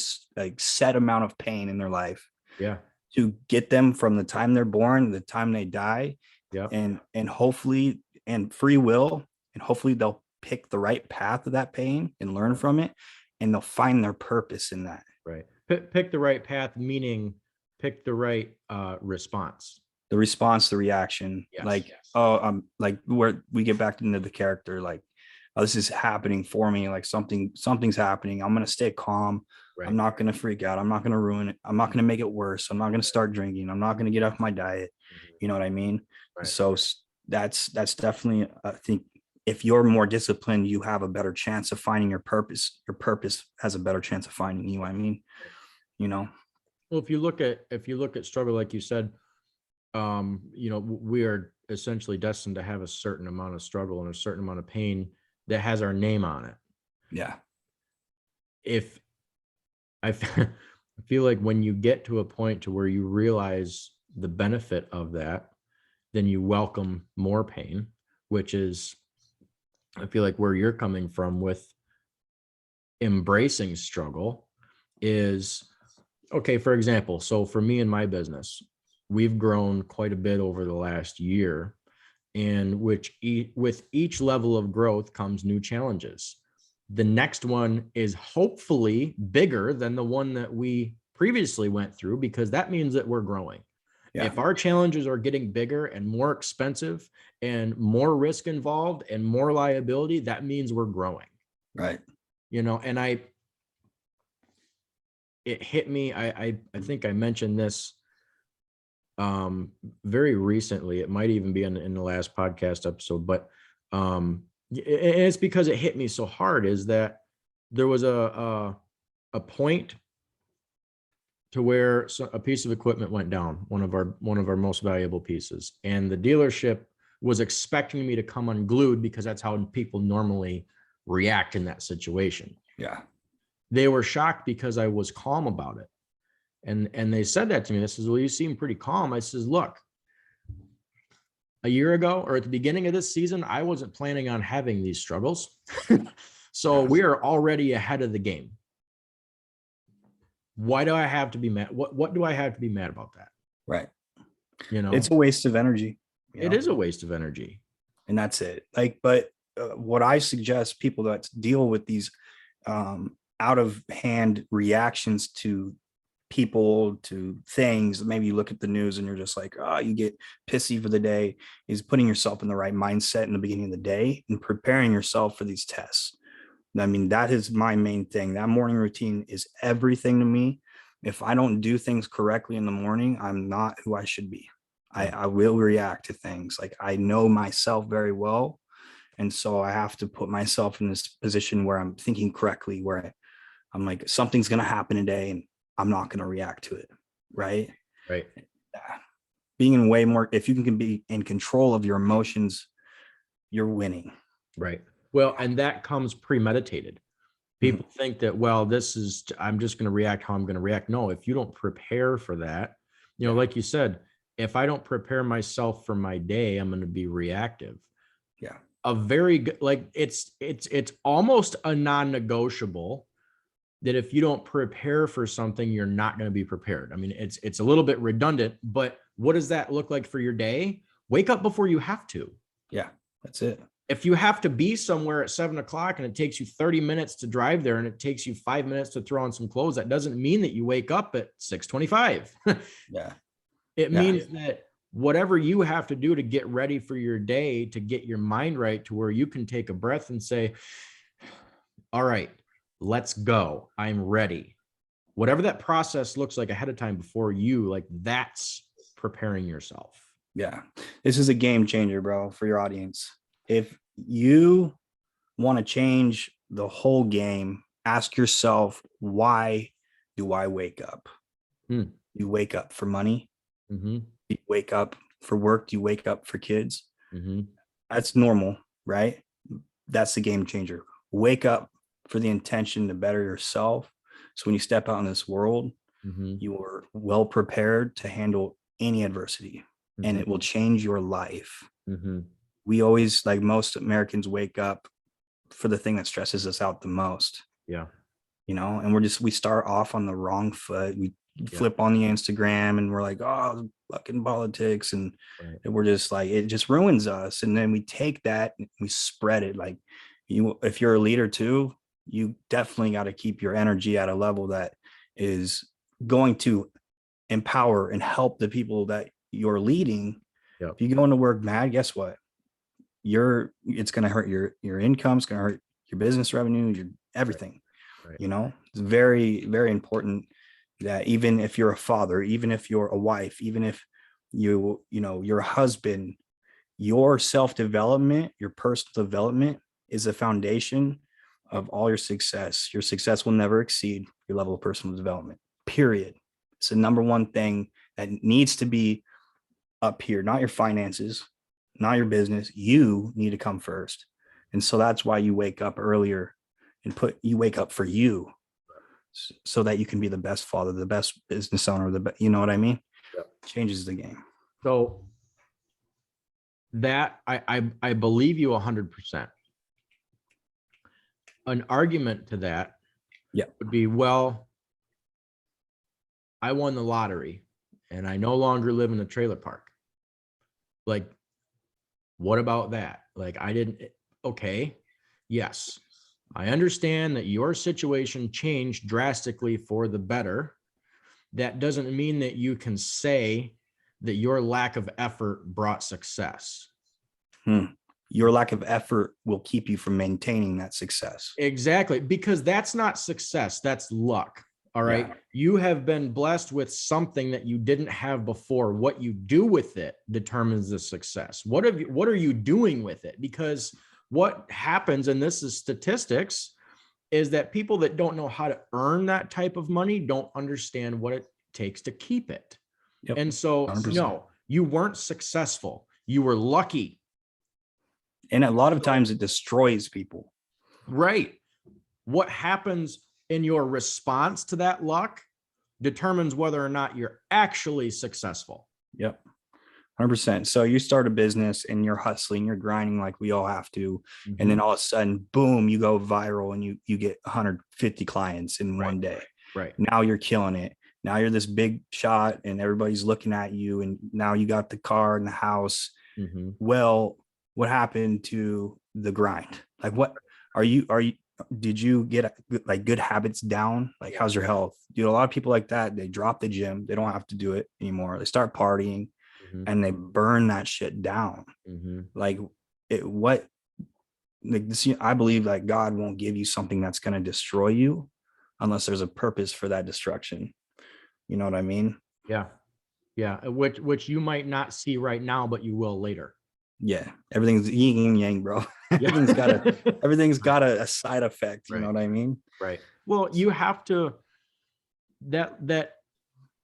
set amount of pain in their life. Yeah. To get them from the time they're born to the time they die. Yeah. And hopefully, and free will, and hopefully they'll pick the right path of that pain and learn from it, and they'll find their purpose in that. Right. Pick the right path, meaning pick the right response. The response, the reaction. Yes, like, yes. Like where we get back into the character, like, oh, this is happening for me. Like something's happening. I'm going to stay calm. Right. I'm not going to freak out. I'm not going to ruin it. I'm not going to make it worse. I'm not going to start drinking. I'm not going to get off my diet. You know what I mean? Right. So that's definitely, I think, if you're more disciplined, you have a better chance of finding your purpose. Your purpose has a better chance of finding you. I mean, you know. Well, if you look at struggle, like you said, you know, we are essentially destined to have a certain amount of struggle and a certain amount of pain that has our name on it. Yeah. If I feel like when you get to a point to where you realize the benefit of that, then you welcome more pain, which is, I feel like where you're coming from with embracing struggle is, okay, for example, so for me and my business, we've grown quite a bit over the last year, and with each level of growth comes new challenges. The next one is hopefully bigger than the one that we previously went through, because that means that we're growing. Yeah. If our challenges are getting bigger and more expensive and more risk involved and more liability, that means we're growing. Right. You know, and it hit me. I think I mentioned this very recently. It might even be in the last podcast episode, but it's because it hit me so hard, is that there was a point to where a piece of equipment went down, one of our most valuable pieces, and the dealership was expecting me to come unglued because that's how people normally react in that situation. Yeah. They were shocked because I was calm about it. And they said that to me. They says, well, you seem pretty calm. I says, look, a year ago, or at the beginning of this season, I wasn't planning on having these struggles. So we are already ahead of the game. Why do I have to be mad? What do I have to be mad about that? Right. You know, It's a waste of energy. it is a waste of energy. And that's it. Like, but what I suggest people that deal with these out of hand reactions to people, to things, maybe you look at the news and you're just like, oh, you get pissy for the day, is putting yourself in the right mindset in the beginning of the day and preparing yourself for these tests. I mean, that is my main thing. That morning routine is everything to me. If I don't do things correctly in the morning, I'm not who I should be. I will react to things. Like, I know myself very well. And so I have to put myself in this position where I'm thinking correctly, where I'm like, something's going to happen today and I'm not going to react to it. Right. Right. Being in way more, if you can be in control of your emotions, you're winning. Right. Well, and that comes premeditated. People think that, well, I'm just going to react how I'm going to react. No, if you don't prepare for that, like you said, if I don't prepare myself for my day, I'm going to be reactive. Yeah. A very good, like it's almost a non-negotiable that if you don't prepare for something, you're not going to be prepared. I mean, it's a little bit redundant, but what does that look like for your day? Wake up before you have to. Yeah, that's it. If you have to be somewhere at 7 o'clock and it takes you 30 minutes to drive there and it takes you 5 minutes to throw on some clothes, that doesn't mean that you wake up at 6:25. Yeah. It means that whatever you have to do to get ready for your day, to get your mind right to where you can take a breath and say, all right, let's go. I'm ready. Whatever that process looks like ahead of time before you, like, that's preparing yourself. Yeah. This is a game changer, bro, for your audience. If you want to change the whole game, ask yourself, why do I wake up? You wake up for money. You wake up for work. Do you wake up for kids? That's normal, right? That's the game changer. Wake up for the intention to better yourself. So when you step out in this world, you are well prepared to handle any adversity, and it will change your life. We always, like most Americans, wake up for the thing that stresses us out the most. Yeah. And we start off on the wrong foot. We flip on the Instagram and we're like, oh, fucking politics. And we're just like, it just ruins us. And then we take that and we spread it. Like, if you're a leader too, you definitely got to keep your energy at a level that is going to empower and help the people that you're leading. If you go into work mad, guess what? It's going to hurt your income. It's going to hurt your business revenue, your everything. It's very, very important that even if you're a father, even if you're a wife, even if you're a husband, your self-development, your personal development is the foundation of all your success. Your success will never exceed your level of personal development, period. It's the number one thing that needs to be up here, not your finances, not your business. You need to come first. And so that's why you wake up earlier and you wake up for you, so that you can be the best father, the best business owner, you know what I mean? Changes the game. So that I believe you 100%. An argument to that would be, well, I won the lottery and I no longer live in a trailer park. Like, what about that? Like, okay, yes, I understand that your situation changed drastically for the better. That doesn't mean that you can say that your lack of effort brought success. Your lack of effort will keep you from maintaining that success. Exactly, because that's not success, that's luck. All right. Yeah. You have been blessed with something that you didn't have before. What you do with it determines the success. What are you doing with it? Because what happens, and this is statistics, is that people that don't know how to earn that type of money don't understand what it takes to keep it. And so, 100%. No, you weren't successful. You were lucky. And a lot of times it destroys people. Right. What happens in your response to that luck determines whether or not you're actually successful. 100%. So you start a business and you're hustling, you're grinding like we all have to. And then all of a sudden, boom, you go viral and you get 150 clients in one day. Right. Now you're killing it. Now you're this big shot and everybody's looking at you, and now you got the car and the house. Mm-hmm. Well, what happened to the grind? Like, what are you did you get like good habits down? Like, how's your health? You know, a lot of people like that, they drop the gym, they don't have to do it anymore. They start partying Mm-hmm. and they burn that shit down. Mm-hmm. Like, what, like this, I believe like God won't give you something that's going to destroy you unless there's a purpose for that destruction. You know what I mean? Yeah. Yeah. Which you might not see right now, but you will later. Yeah. Everything's yin and yang, bro. Yeah. everything's got a side effect. You know Right. what I mean? Right. Well, you have to, that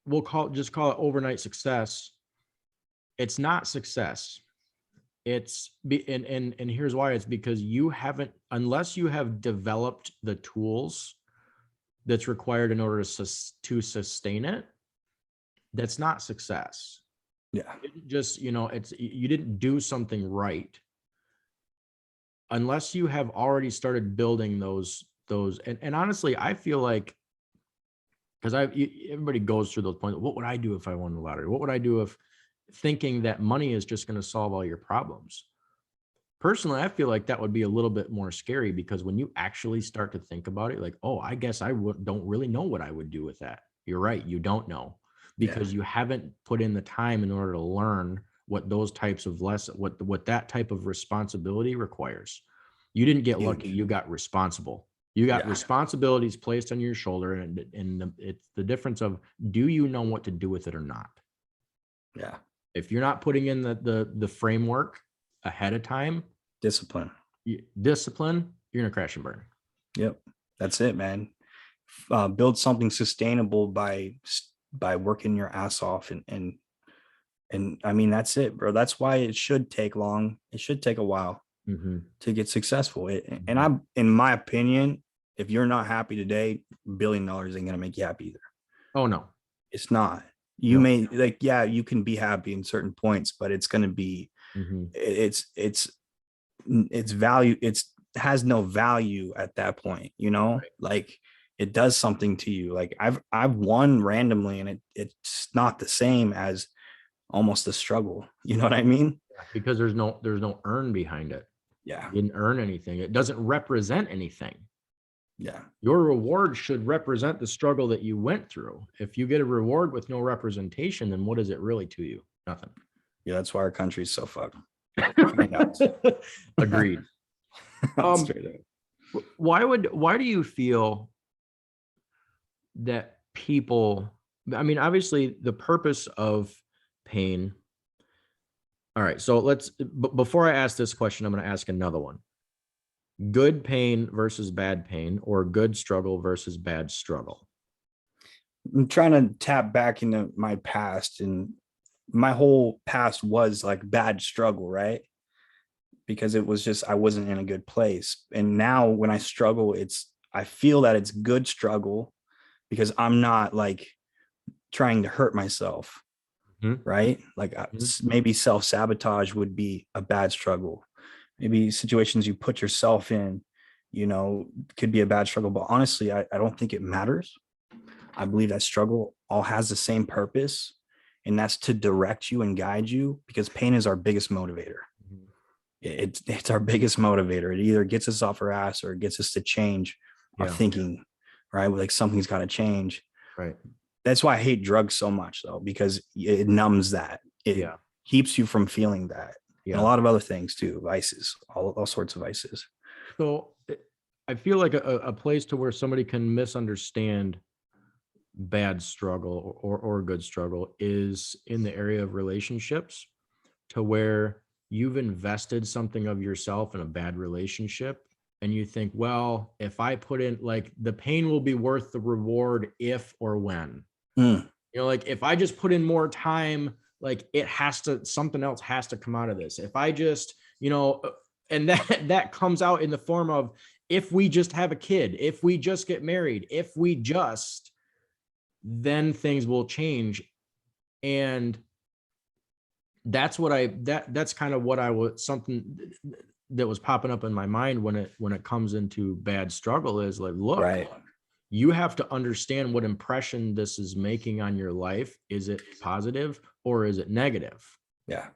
we'll just call it overnight success. It's not success. And here's why. It's because you haven't, unless you have developed the tools that's required in order to sustain it, that's not success. Yeah. Just, you didn't do something right unless you have already started building those, and honestly, I feel like, because everybody goes through those points. What would I do if I won the lottery? What would I do if, thinking that money is just going to solve all your problems? Personally, I feel like that would be a little bit more scary, because when you actually start to think about it, like, oh, I guess don't really know what I would do with that. You're right. You don't know, because you haven't put in the time in order to learn what those types of what that type of responsibility requires. You didn't get lucky. You got responsible. You got responsibilities placed on your shoulder, and it's the difference of, do you know what to do with it or not? Yeah. If you're not putting in the framework ahead of time, discipline, you're gonna crash and burn. Yep. That's it, man. Build something sustainable by working your ass off, and I mean, that's it, bro. That's why it should take long. It should take a while to get successful. And I'm, in my opinion, if you're not happy today, $1 billion ain't gonna make you happy either. Oh no, it's not. You may, like, yeah, you can be happy in certain points, but it's gonna be, it's value. It has no value at that point. Like, it does something to you. Like, I've won randomly, and it's not the same as almost a struggle. You know what I mean? Because there's no earn behind it. Yeah. You didn't earn anything. It doesn't represent anything. Yeah. Your reward should represent the struggle that you went through. If you get a reward with no representation, then what is it really to you? Nothing. Yeah, that's why our country's so fucked. Agreed. Why do you feel that people, I mean, obviously the purpose of pain. All right, so before I ask this question, I'm going to ask another one. Good pain versus bad pain, or good struggle versus bad struggle? I'm trying to tap back into my past, and my whole past was like bad struggle, right? Because it was just, I wasn't in a good place. And now when I struggle, I feel that it's good struggle, because I'm not like trying to hurt myself, right? Like, maybe self-sabotage would be a bad struggle. Maybe situations you put yourself in, could be a bad struggle. But honestly, I don't think it matters. I believe that struggle all has the same purpose, and that's to direct you and guide you, because pain is our biggest motivator. It's our biggest motivator. It either gets us off our ass or it gets us to change our thinking, right? Like, something's got to change. Right. That's why I hate drugs so much, though, because it numbs that. It keeps you from feeling that. And a lot of other things too, vices, all sorts of vices. So I feel like a place to where somebody can misunderstand bad struggle or good struggle is in the area of relationships, to where you've invested something of yourself in a bad relationship, and you think, well, if I put in, like, the pain will be worth the reward if or when. Like, if I just put in more time, like, something else has to come out of this. If I just, and that comes out in the form of, if we just have a kid, if we just get married, then things will change. And that's that's kind of what something that was popping up in my mind when it comes into bad struggle, is like, look, you have to understand what impression this is making on your life. Is it positive or is it negative? Yeah,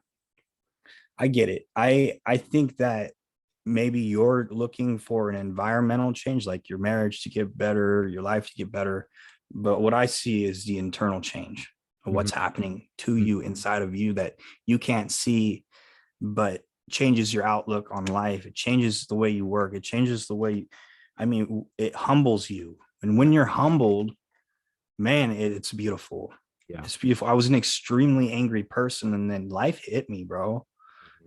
I get it. I think that maybe you're looking for an environmental change, like your marriage to get better, your life to get better. But what I see is the internal change of what's happening to you inside of you that you can't see, but changes your outlook on life. It changes the way you work. It changes the way, I mean, it humbles you. And when you're humbled, man, it's beautiful. Yeah. It's beautiful. I was an extremely angry person, and then life hit me, bro.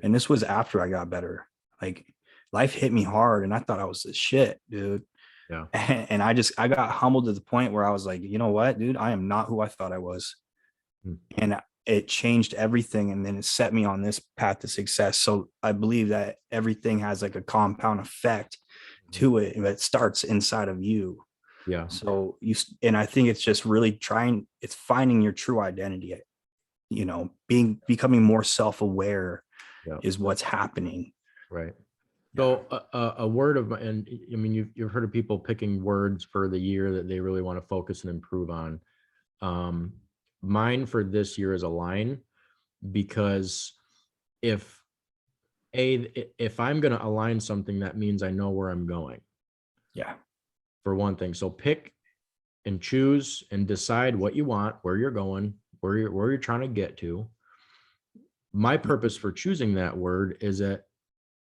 And this was after I got better. Like, life hit me hard, and I thought I was the shit, dude. Yeah. And I got humbled to the point where I was like, you know what, dude, I am not who I thought I was. Mm. And it changed everything. And then it set me on this path to success. So I believe that everything has like a compound effect to it, and it starts inside of you. Yeah. So and I think it's just really it's finding your true identity, you know, becoming more self-aware Yeah. is what's happening. Right. So a word of, and I mean, you've heard of people picking words for the year that they really want to focus and improve on. Mine for this year is align, because if I'm going to align something, that means I know where I'm going, Yeah. for one thing. So pick and choose and decide what you want, where you're going, where you're trying to get to. My purpose for choosing that word is that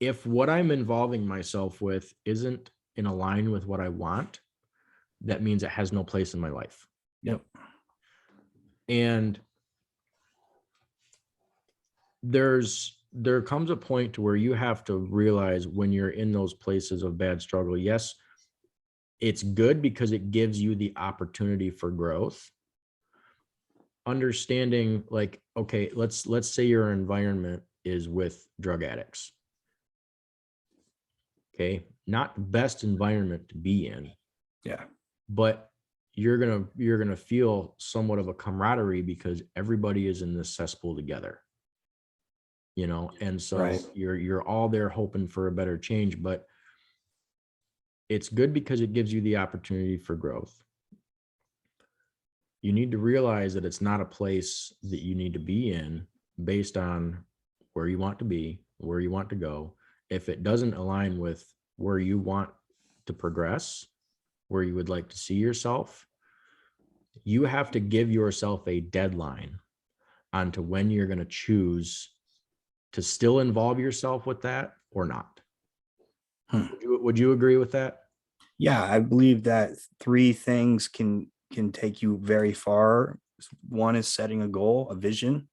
if what I'm involving myself with isn't in align with what I want, that means it has no place in my life. Yep. And there comes a point to where you have to realize when you're in those places of bad struggle, yes, it's good because it gives you the opportunity for growth. Understanding, like, okay, let's say your environment is with drug addicts. Okay, not the best environment to be in. Yeah. But you're gonna feel somewhat of a camaraderie because everybody is in this cesspool together, you know. And so right. you're all there hoping for a better change, but it's good because it gives you the opportunity for growth. You need to realize that it's not a place that you need to be in based on where you want to be, where you want to go. If it doesn't align with where you want to progress, where you would like to see yourself, you have to give yourself a deadline onto when you're going to choose to still involve yourself with that or not. Would you agree with that? Yeah, I believe that 3 things can take you very far. 1 is setting a goal, a vision.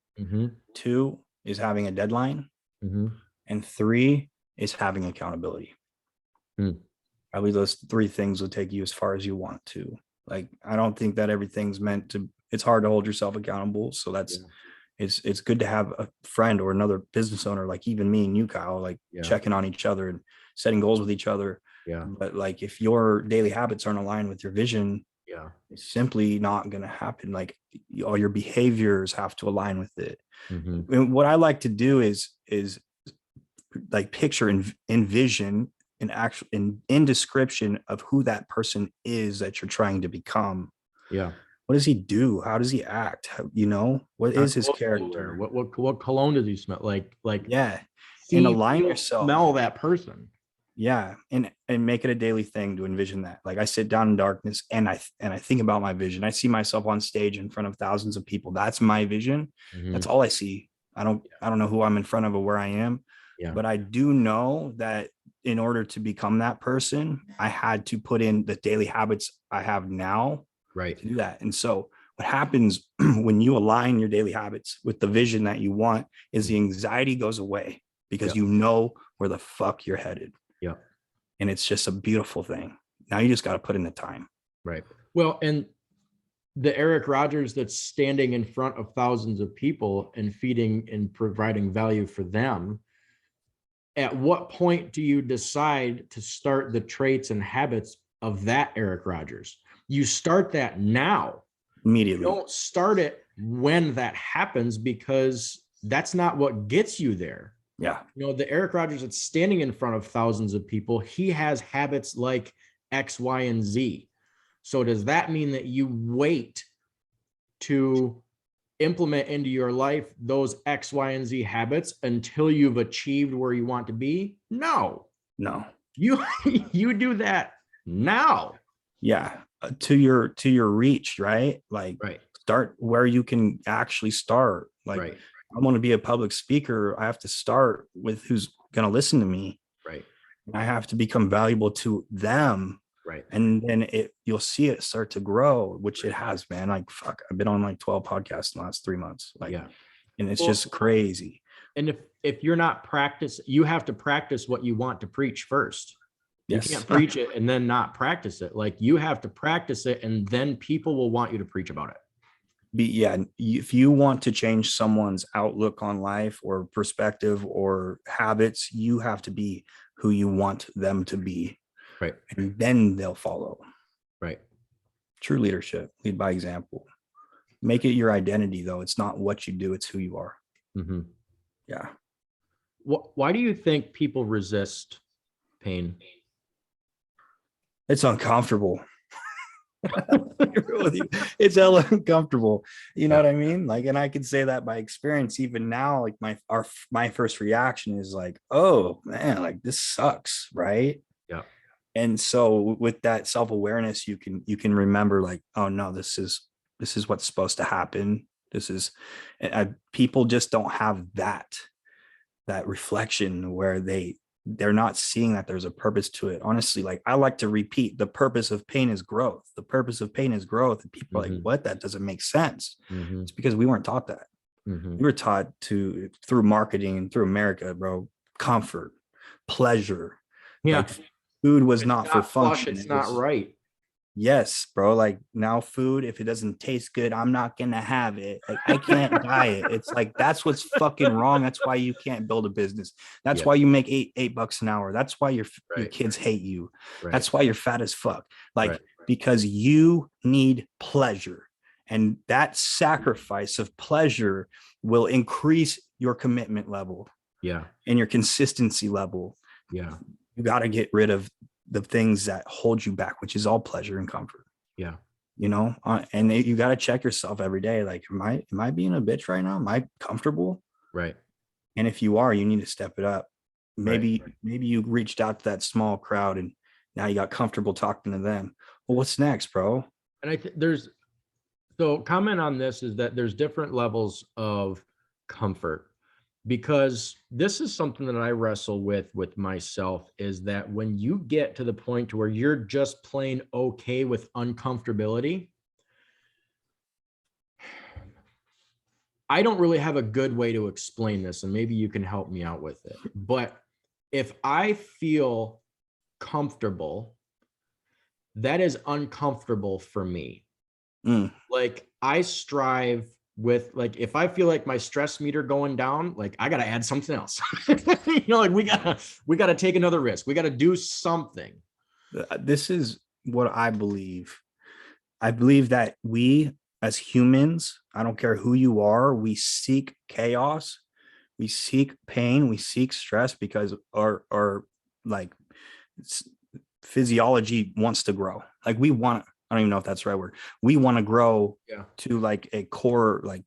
2 is having a deadline. And 3 is having accountability. I believe those 3 things will take you as far as you want to. Like, I don't think that everything's meant to, it's hard to hold yourself accountable. So that's, it's good to have a friend or another business owner, like even me and you, Kyle, like checking on each other and setting goals with each other. Yeah. But like, if your daily habits aren't aligned with your vision, it's simply not going to happen. Like, all your behaviors have to align with it. And what I like to do is like picture and envision an actual in description of who that person is that you're trying to become. Yeah. What does he do? How does he act? You know, what is his character? What cologne does he smell? Like yeah. See, and align yourself. Smell that person. Yeah. And make it a daily thing to envision that. Like, I sit down in darkness and I think about my vision. I see myself on stage in front of thousands of people. That's my vision. That's all I see. I don't know who I'm in front of or where I am. But I do know that in order to become that person, I had to put in the daily habits I have now to do that. And so what happens when you align your daily habits with the vision that you want is the anxiety goes away because you know where the fuck you're headed. Yeah. And it's just a beautiful thing. Now you just got to put in the time. Right. Well, and the Eric Rogers that's standing in front of thousands of people and feeding and providing value for them, at what point do you decide to start the traits and habits of that Eric Rogers? You start that now. Immediately. You don't start it when that happens, because that's not what gets you there. Yeah. You know, the Eric Rogers that's standing in front of thousands of people, he has habits like X, Y, and Z. So does that mean that you wait to implement into your life those X, Y, and Z habits until you've achieved where you want to be? No, No. you you do that now. Yeah. To your reach, right? Like Right, start where you can actually start. Like right, I want to be a public speaker. I have to start with who's going to listen to me. right, I have to become valuable to them. right. And then you'll see it start to grow, which it has, man. Like fuck, I've been on like 12 podcasts in the last 3 months. Like, Yeah. and it's Well, just crazy. and if you're not practice, you have to practice what you want to preach first. You Yes. can't preach it and then not practice it. Like you have to practice it, and then people will want you to preach about it. If you want to change someone's outlook on life or perspective or habits, you have to be who you want them to be. Right, And then they'll follow. right. True leadership, lead by example. Make it your identity, though. It's not what you do, it's who you are. Mm-hmm. Yeah. Why do you think people resist pain? It's uncomfortable. It's hella uncomfortable. You know Yeah. what I mean? Like, and I can say that by experience, even now, like my first reaction is like, oh man, like this sucks, right? Yeah. And so with that self-awareness, you can remember like, oh no, this is what's supposed to happen. This is people just don't have that reflection where they're not seeing that there's a purpose to it. Honestly, like I like to repeat, the purpose of pain is growth. The purpose of pain is growth. And people are like, what? That doesn't make sense. Mm-hmm. It's because we weren't taught that. Mm-hmm. We were taught through marketing and through America, bro, comfort, pleasure. Yeah. Like food was It's not for flush, function. it's not right. Yes, bro. Like now food, if it doesn't taste good, I'm not gonna have it. Like I can't buy it. It's like that's what's fucking wrong. That's why you can't build a business. That's Yeah. why you make $8 an hour. That's why your Right. kids hate you. Right. That's why you're fat as fuck. Like Right. because you need pleasure. And that sacrifice of pleasure will increase your commitment level. Yeah. And your consistency level. Yeah. You got to get rid of the things that hold you back, which is all pleasure and comfort. Yeah. You know, and you got to check yourself every day. Like, am I being a bitch right now? Am I comfortable? Right. And if you are, you need to step it up. Maybe Right. you reached out to that small crowd and now you got comfortable talking to them. Well, what's next, bro? And I think so comment on this is that there's different levels of comfort, because this is something that I wrestle with myself, is that when you get to the point to where you're just plain okay with uncomfortability, I don't really have a good way to explain this, and maybe you can help me out with it. But if I feel comfortable, that is uncomfortable for me. Like I strive with, like, if I feel like my stress meter going down, like I got to add something else. Like we got to take another risk. We got to do something. This is what I believe. I believe that we as humans, I don't care who you are, we seek chaos, we seek pain, we seek stress because our like physiology wants to grow. Like we want, I don't even know if that's the right word. We want to grow to like a core, like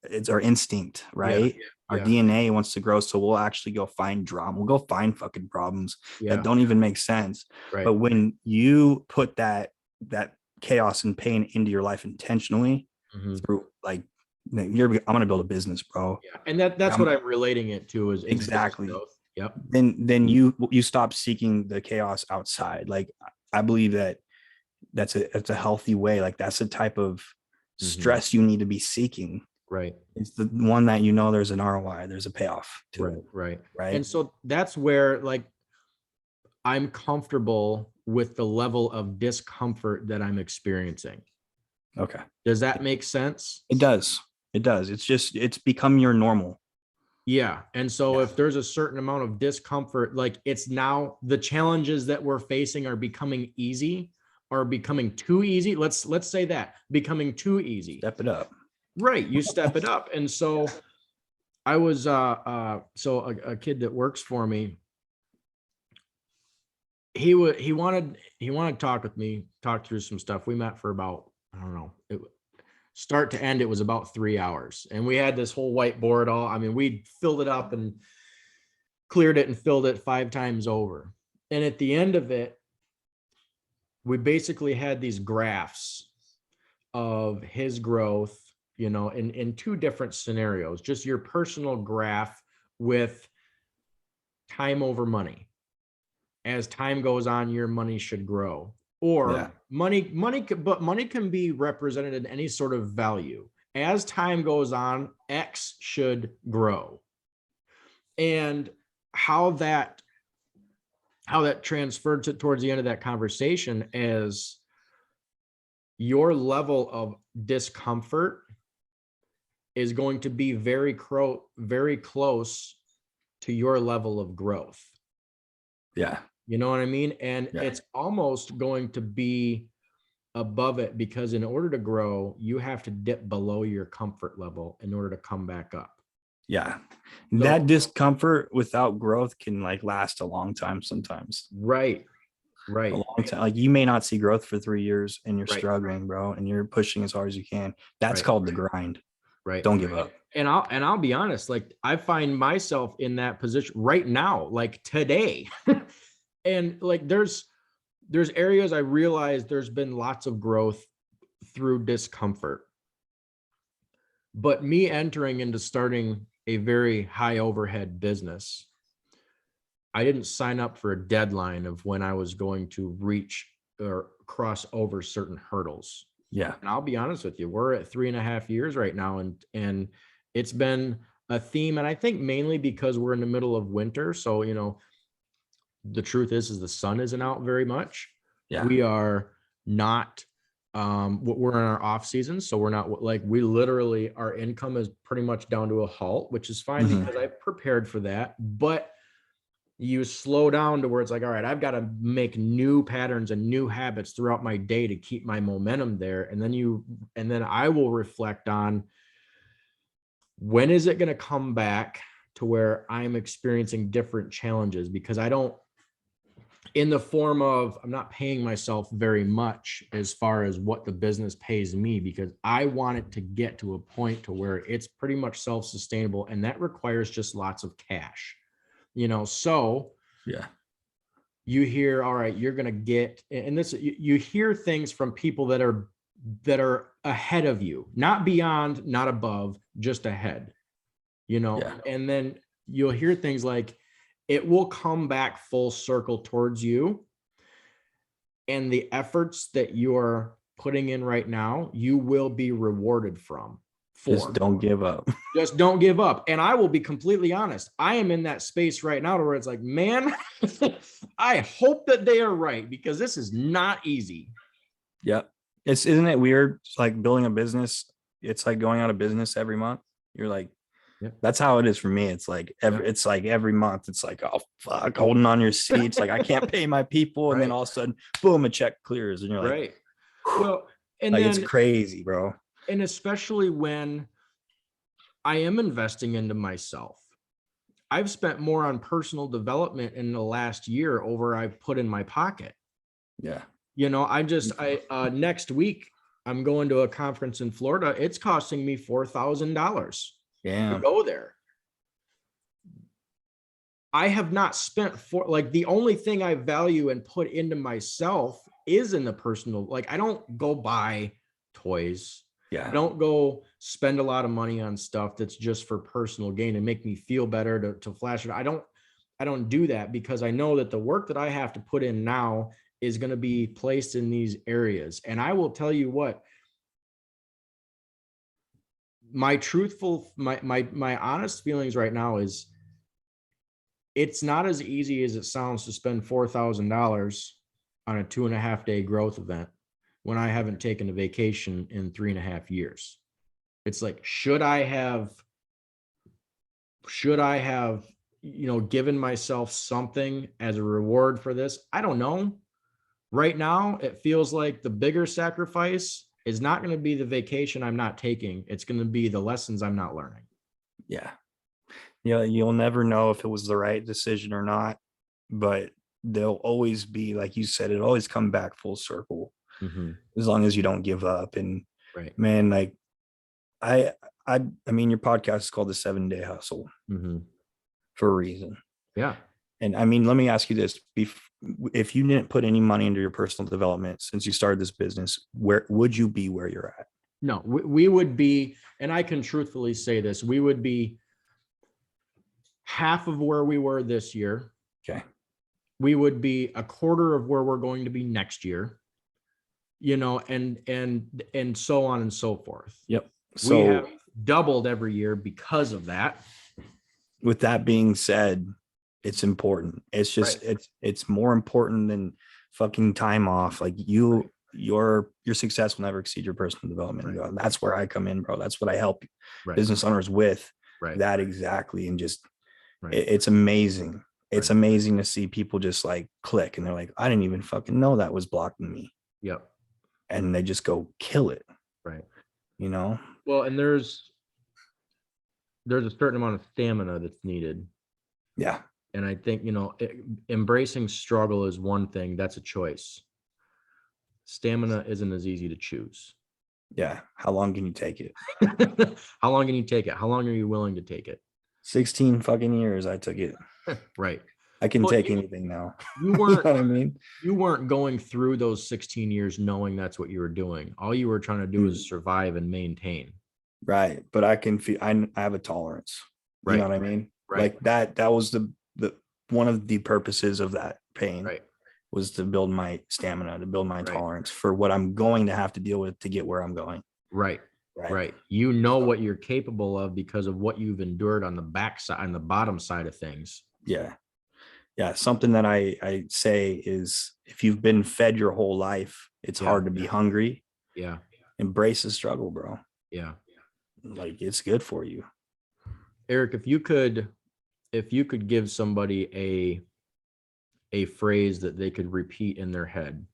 it's our instinct, right? Our DNA wants to grow. So we'll actually go find drama. We'll go find fucking problems that don't even make sense. Right. But when you put that chaos and pain into your life intentionally through like, I'm going to build a business, bro. Yeah. And that's what I'm relating it to is exactly. Growth. Yep. Then you stop seeking the chaos outside. Like I believe that's a healthy way. Like that's the type of stress you need to be seeking. Right. It's the one that, you know, there's an ROI, there's a payoff to it. Right. Right. And so that's where like I'm comfortable with the level of discomfort that I'm experiencing. Okay. Does that make sense? It does. It does. It's become your normal. Yeah. And so if there's a certain amount of discomfort, like it's now the challenges that we're facing are becoming easy, or becoming too easy. Let's say that becoming too easy. Step it up. Right. You step it up. And so I was, so a kid that works for me, he wanted to talk with me, talk through some stuff. We met for about, I don't know, start to end, it was about 3 hours. And we had this whole whiteboard all, I mean, we filled it up and cleared it and filled it 5 times over. And at the end of it, we basically had these graphs of his growth, in 2 different scenarios, just your personal graph with time over money. As time goes on, your money should grow, or Yeah. but money can be represented in any sort of value. As time goes on, X should grow. And how that transferred to towards the end of that conversation as your level of discomfort is going to be very close to your level of growth. Yeah. You know what I mean? And Yeah. it's almost going to be above it, because in order to grow, you have to dip below your comfort level in order to come back up. Yeah. So- That discomfort without growth can like last a long time sometimes. Right. A long time. Like you may not see growth for 3 years and you're Right. struggling, bro, and you're pushing as hard as you can. That's Right. called the grind. Right. Don't give up. And I'll be honest, like I find myself in that position right now, like today. And like there's areas I realize there's been lots of growth through discomfort. But me entering into starting a very high overhead business, I didn't sign up for a deadline of when I was going to reach or cross over certain hurdles. Yeah. And I'll be honest with you, we're at 3.5 years right now, and it's been a theme. And I think mainly because we're in the middle of winter. So, the truth is the sun isn't out very much. Yeah. We are not, we're in our off season. So we're not like, we literally, our income is pretty much down to a halt, which is fine because I prepared for that. But you slow down to where it's like, all right, I've got to make new patterns and new habits throughout my day to keep my momentum there. And then I will reflect on, when is it going to come back to where I'm experiencing different challenges? Because in the form of, I'm not paying myself very much as far as what the business pays me, because I want it to get to a point to where it's pretty much self-sustainable. And that requires just lots of cash, so Yeah. you hear, all right, you're going to get, and this, you hear things from people that are ahead of you, not beyond, not above, just ahead, Yeah. and then you'll hear things like, it will come back full circle towards you. And the efforts that you're putting in right now, you will be rewarded for. Just don't give up. Just don't give up. And I will be completely honest. I am in that space right now where it's like, man, I hope that they are right, because this is not easy. Yep. Isn't it weird? It's like building a business. It's like going out of business every month. You're like, Yep. That's how it is for me. It's like every month, it's like, oh fuck, holding on your seats. Like I can't pay my people. And then Right. all of a sudden, boom, a check clears. And you're like, Right. Well, and like then, it's crazy, bro. and especially when I am investing into myself. I've spent more on personal development in the last year over I've put in my pocket. Yeah. Next week, I'm going to a conference in Florida. It's costing me $4,000 Yeah. to go there. I have not spent the only thing I value and put into myself is in the personal, like I don't go buy toys. Yeah. I don't go spend a lot of money on stuff that's just for personal gain and make me feel better to flash it. I don't do that, because I know that the work that I have to put in now is going to be placed in these areas. And I will tell you what, my honest feelings right now is, it's not as easy as it sounds to spend $4,000 on a 2.5 day growth event when I haven't taken a vacation in 3.5 years. It's like, should I have, given myself something as a reward for this? I don't know. Right now, it feels like the bigger sacrifice is not going to be the vacation I'm not taking. It's going to be the lessons I'm not learning. Yeah. Yeah. You'll never know if it was the right decision or not, but they'll always be, like you said, it always come back full circle Mhm. as long as you don't give up. And Right. man, like I I mean, your podcast is called the 7-Day Hustle Mhm. for a reason. Yeah. And I mean, let me ask you this: if you didn't put any money into your personal development since you started this business, where would you be where you're at? No, we would be, and I can truthfully say this, we would be half of where we were this year. Okay. We would be a quarter of where we're going to be next year, and so on and so forth. Yep. We have So doubled every year because of that. with that being said, it's important. It's just Right. it's more important than fucking time off. Like your success will never exceed your personal development. Right. And that's where I come in, bro. That's what I help Right. business owners with. Right. That exactly. And just Right. it's amazing. It's Right. amazing to see people just like click and they're like, I didn't even fucking know that was blocking me. Yep. And they just go kill it. Right. You know? Well, and there's a certain amount of stamina that's needed. Yeah. And I think, embracing struggle is one thing. That's a choice. Stamina isn't as easy to choose. Yeah. How long can you take it? How long can you take it? How long are you willing to take it? 16 fucking years I took it. Right. I can Well, take anything now. You You know weren't what I mean? you weren't going through those 16 years knowing that's what you were doing. All you were trying to do is survive and maintain. Right. But I can feel I have a tolerance. You know Right. what I mean? Right. Like that was the one of the purposes of that pain Right. was to build my stamina, to build my Right. tolerance for what I'm going to have to deal with to get where I'm going. Right. Right. Right. You know what you're capable of because of what you've endured on the backside, on the bottom side of things. Yeah. Yeah. Something that I say is if you've been fed your whole life, it's hard to be hungry. Yeah. Embrace the struggle, bro. Yeah. Like it's good for you. Eric, if you could give somebody a phrase that they could repeat in their head,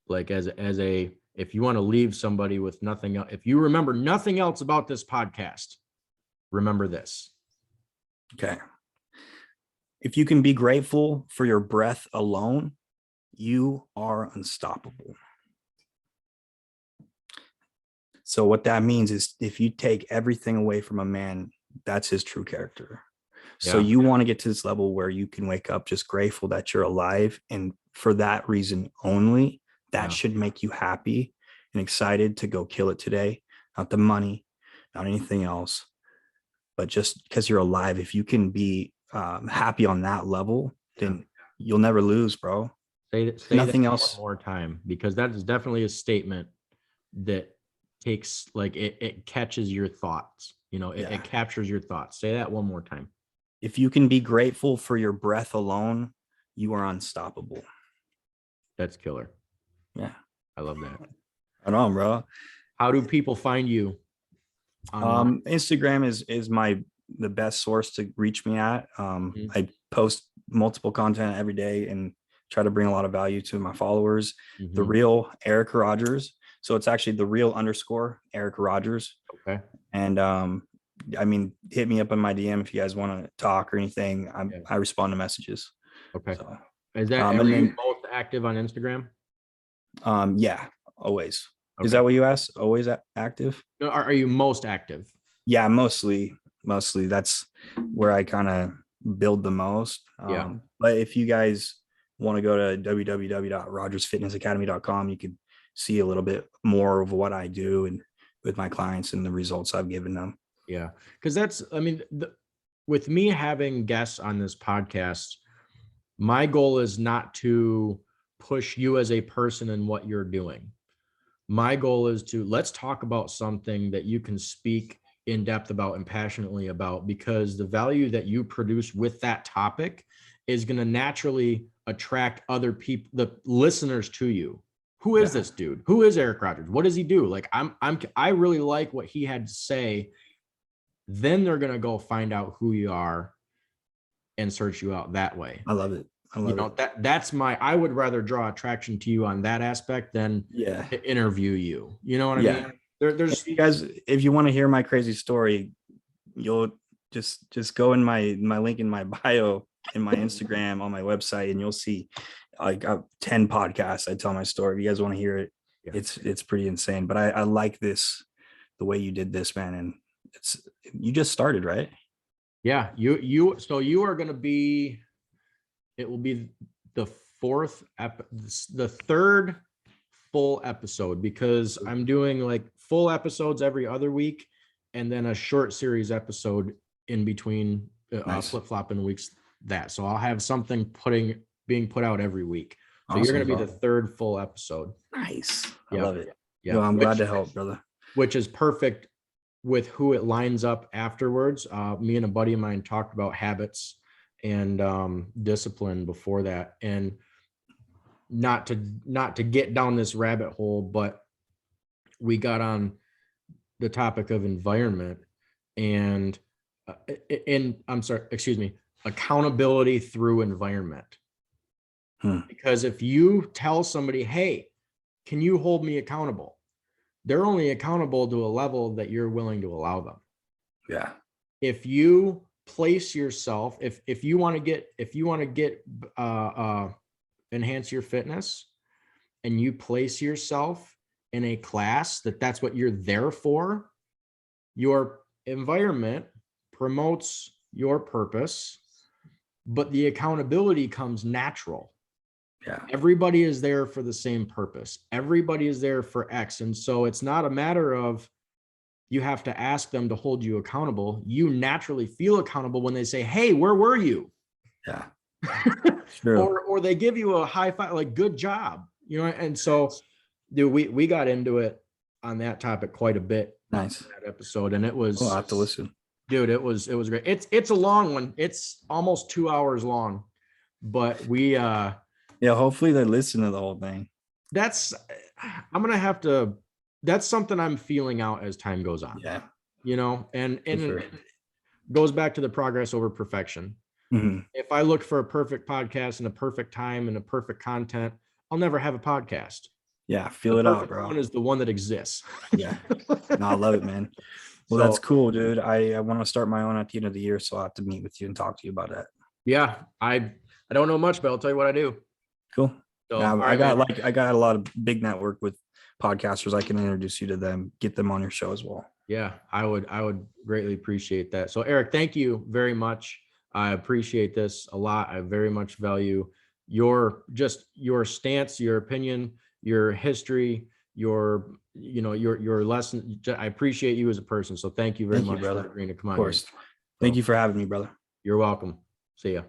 like if you want to leave somebody with nothing else, if you remember nothing else about this podcast, remember this. Okay. If you can be grateful for your breath alone, you are unstoppable. So what that means is if you take everything away from a man, that's his true character. So Yeah. you want to get to this level where you can wake up just grateful that you're alive. And for that reason only, that should make you happy and excited to go kill it today. Not the money, not anything else, but just because you're alive. If you can be happy on that level, then you'll never lose, bro. Say Nothing that else. one more time, because that is definitely a statement that takes, like, it catches your thoughts. It captures your thoughts. Say that one more time. If you can be grateful for your breath alone, you are unstoppable. That's killer. Yeah. I love that. I know, bro. How do people find you online? Instagram is the best source to reach me at. I post multiple content every day and try to bring a lot of value to my followers. The real Eric Rogers. So it's actually the real _ Eric Rogers. Okay. And I mean, hit me up on my DM if you guys want to talk or anything. I respond to messages. Okay. So, Is that are you most active on Instagram? Yeah, always. Okay. Is that what you asked? Always active? No, are you most active? Yeah, mostly. That's where I kind of build the most. But if you guys want to go to www.rogersfitnessacademy.com, you can see a little bit more of what I do and with my clients and the results I've given them. Yeah, because with me having guests on this podcast, my goal is not to push you as a person and what you're doing. My goal is to let's talk about something that you can speak in depth about and passionately about, because the value that you produce with that topic is going to naturally attract other people, the listeners to you. Who is this dude? Who is Eric Rogers? What does he do? Like I really like what he had to say. Then they're going to go find out who you are and search you out that way. I love it. That's I would rather draw attraction to you on that aspect than to interview you. You know what I mean? There's you guys, if you want to hear my crazy story, you'll just go in my link in my bio in my Instagram on my website, and you'll see like 10 podcasts. I tell my story. If you guys want to hear it, Yeah. it's pretty insane. But I like this, the way you did this, man. And you just started, right? Yeah, so you are going to be, it will be the the third full episode, because I'm doing like full episodes every other week and then a short series episode in between, Nice. flip-flopping weeks that. So I'll have something being put out every week. So you're Awesome, going to be bro. the third full episode. Nice. I Yeah. love it. Yeah. Yo, I'm glad to help, brother. Which is perfect with who it lines up afterwards. Me and a buddy of mine talked about habits and discipline before that, and not to get down this rabbit hole, but we got on the topic of environment and I'm sorry, excuse me, accountability through environment. Because if you tell somebody, hey, can you hold me accountable? They're only accountable to a level that you're willing to allow them. Yeah. If you place yourself, if you want to get enhance your fitness, and you place yourself in a class that's what you're there for, your environment promotes your purpose, but the accountability comes natural. Yeah. Everybody is there for the same purpose. Everybody is there for X. And so it's not a matter of you have to ask them to hold you accountable. You naturally feel accountable when they say, hey, where were you? Yeah. True. or they give you a high five, like, good job, you know? And so, dude, we got into it on that topic quite a bit. Nice. In that episode. And it was, I'll have to listen. Dude, it was great. It's a long one. It's almost 2 hours long, but yeah, hopefully they listen to the whole thing. That's something I'm feeling out as time goes on. Yeah. You know, and sure. It goes back to the progress over perfection. Mm-hmm. If I look for a perfect podcast and a perfect time and a perfect content, I'll never have a podcast. Yeah, feel it out, bro. One is the one that exists. Yeah. No, I love it, man. Well, that's cool, dude. I want to start my own at the end of the year, so I'll have to meet with you and talk to you about that. Yeah, I don't know much, but I'll tell you what I do. Cool. So, yeah, I got a lot of big network with podcasters. I can introduce you to them, get them on your show as well. Yeah, I would greatly appreciate that. So Eric, thank you very much. I appreciate this a lot. I very much value your stance, your opinion, your history, your lesson. I appreciate you as a person. So thank you very much, brother. for agreeing to come on. Of course. Thank you for having me, brother. You're welcome. See ya.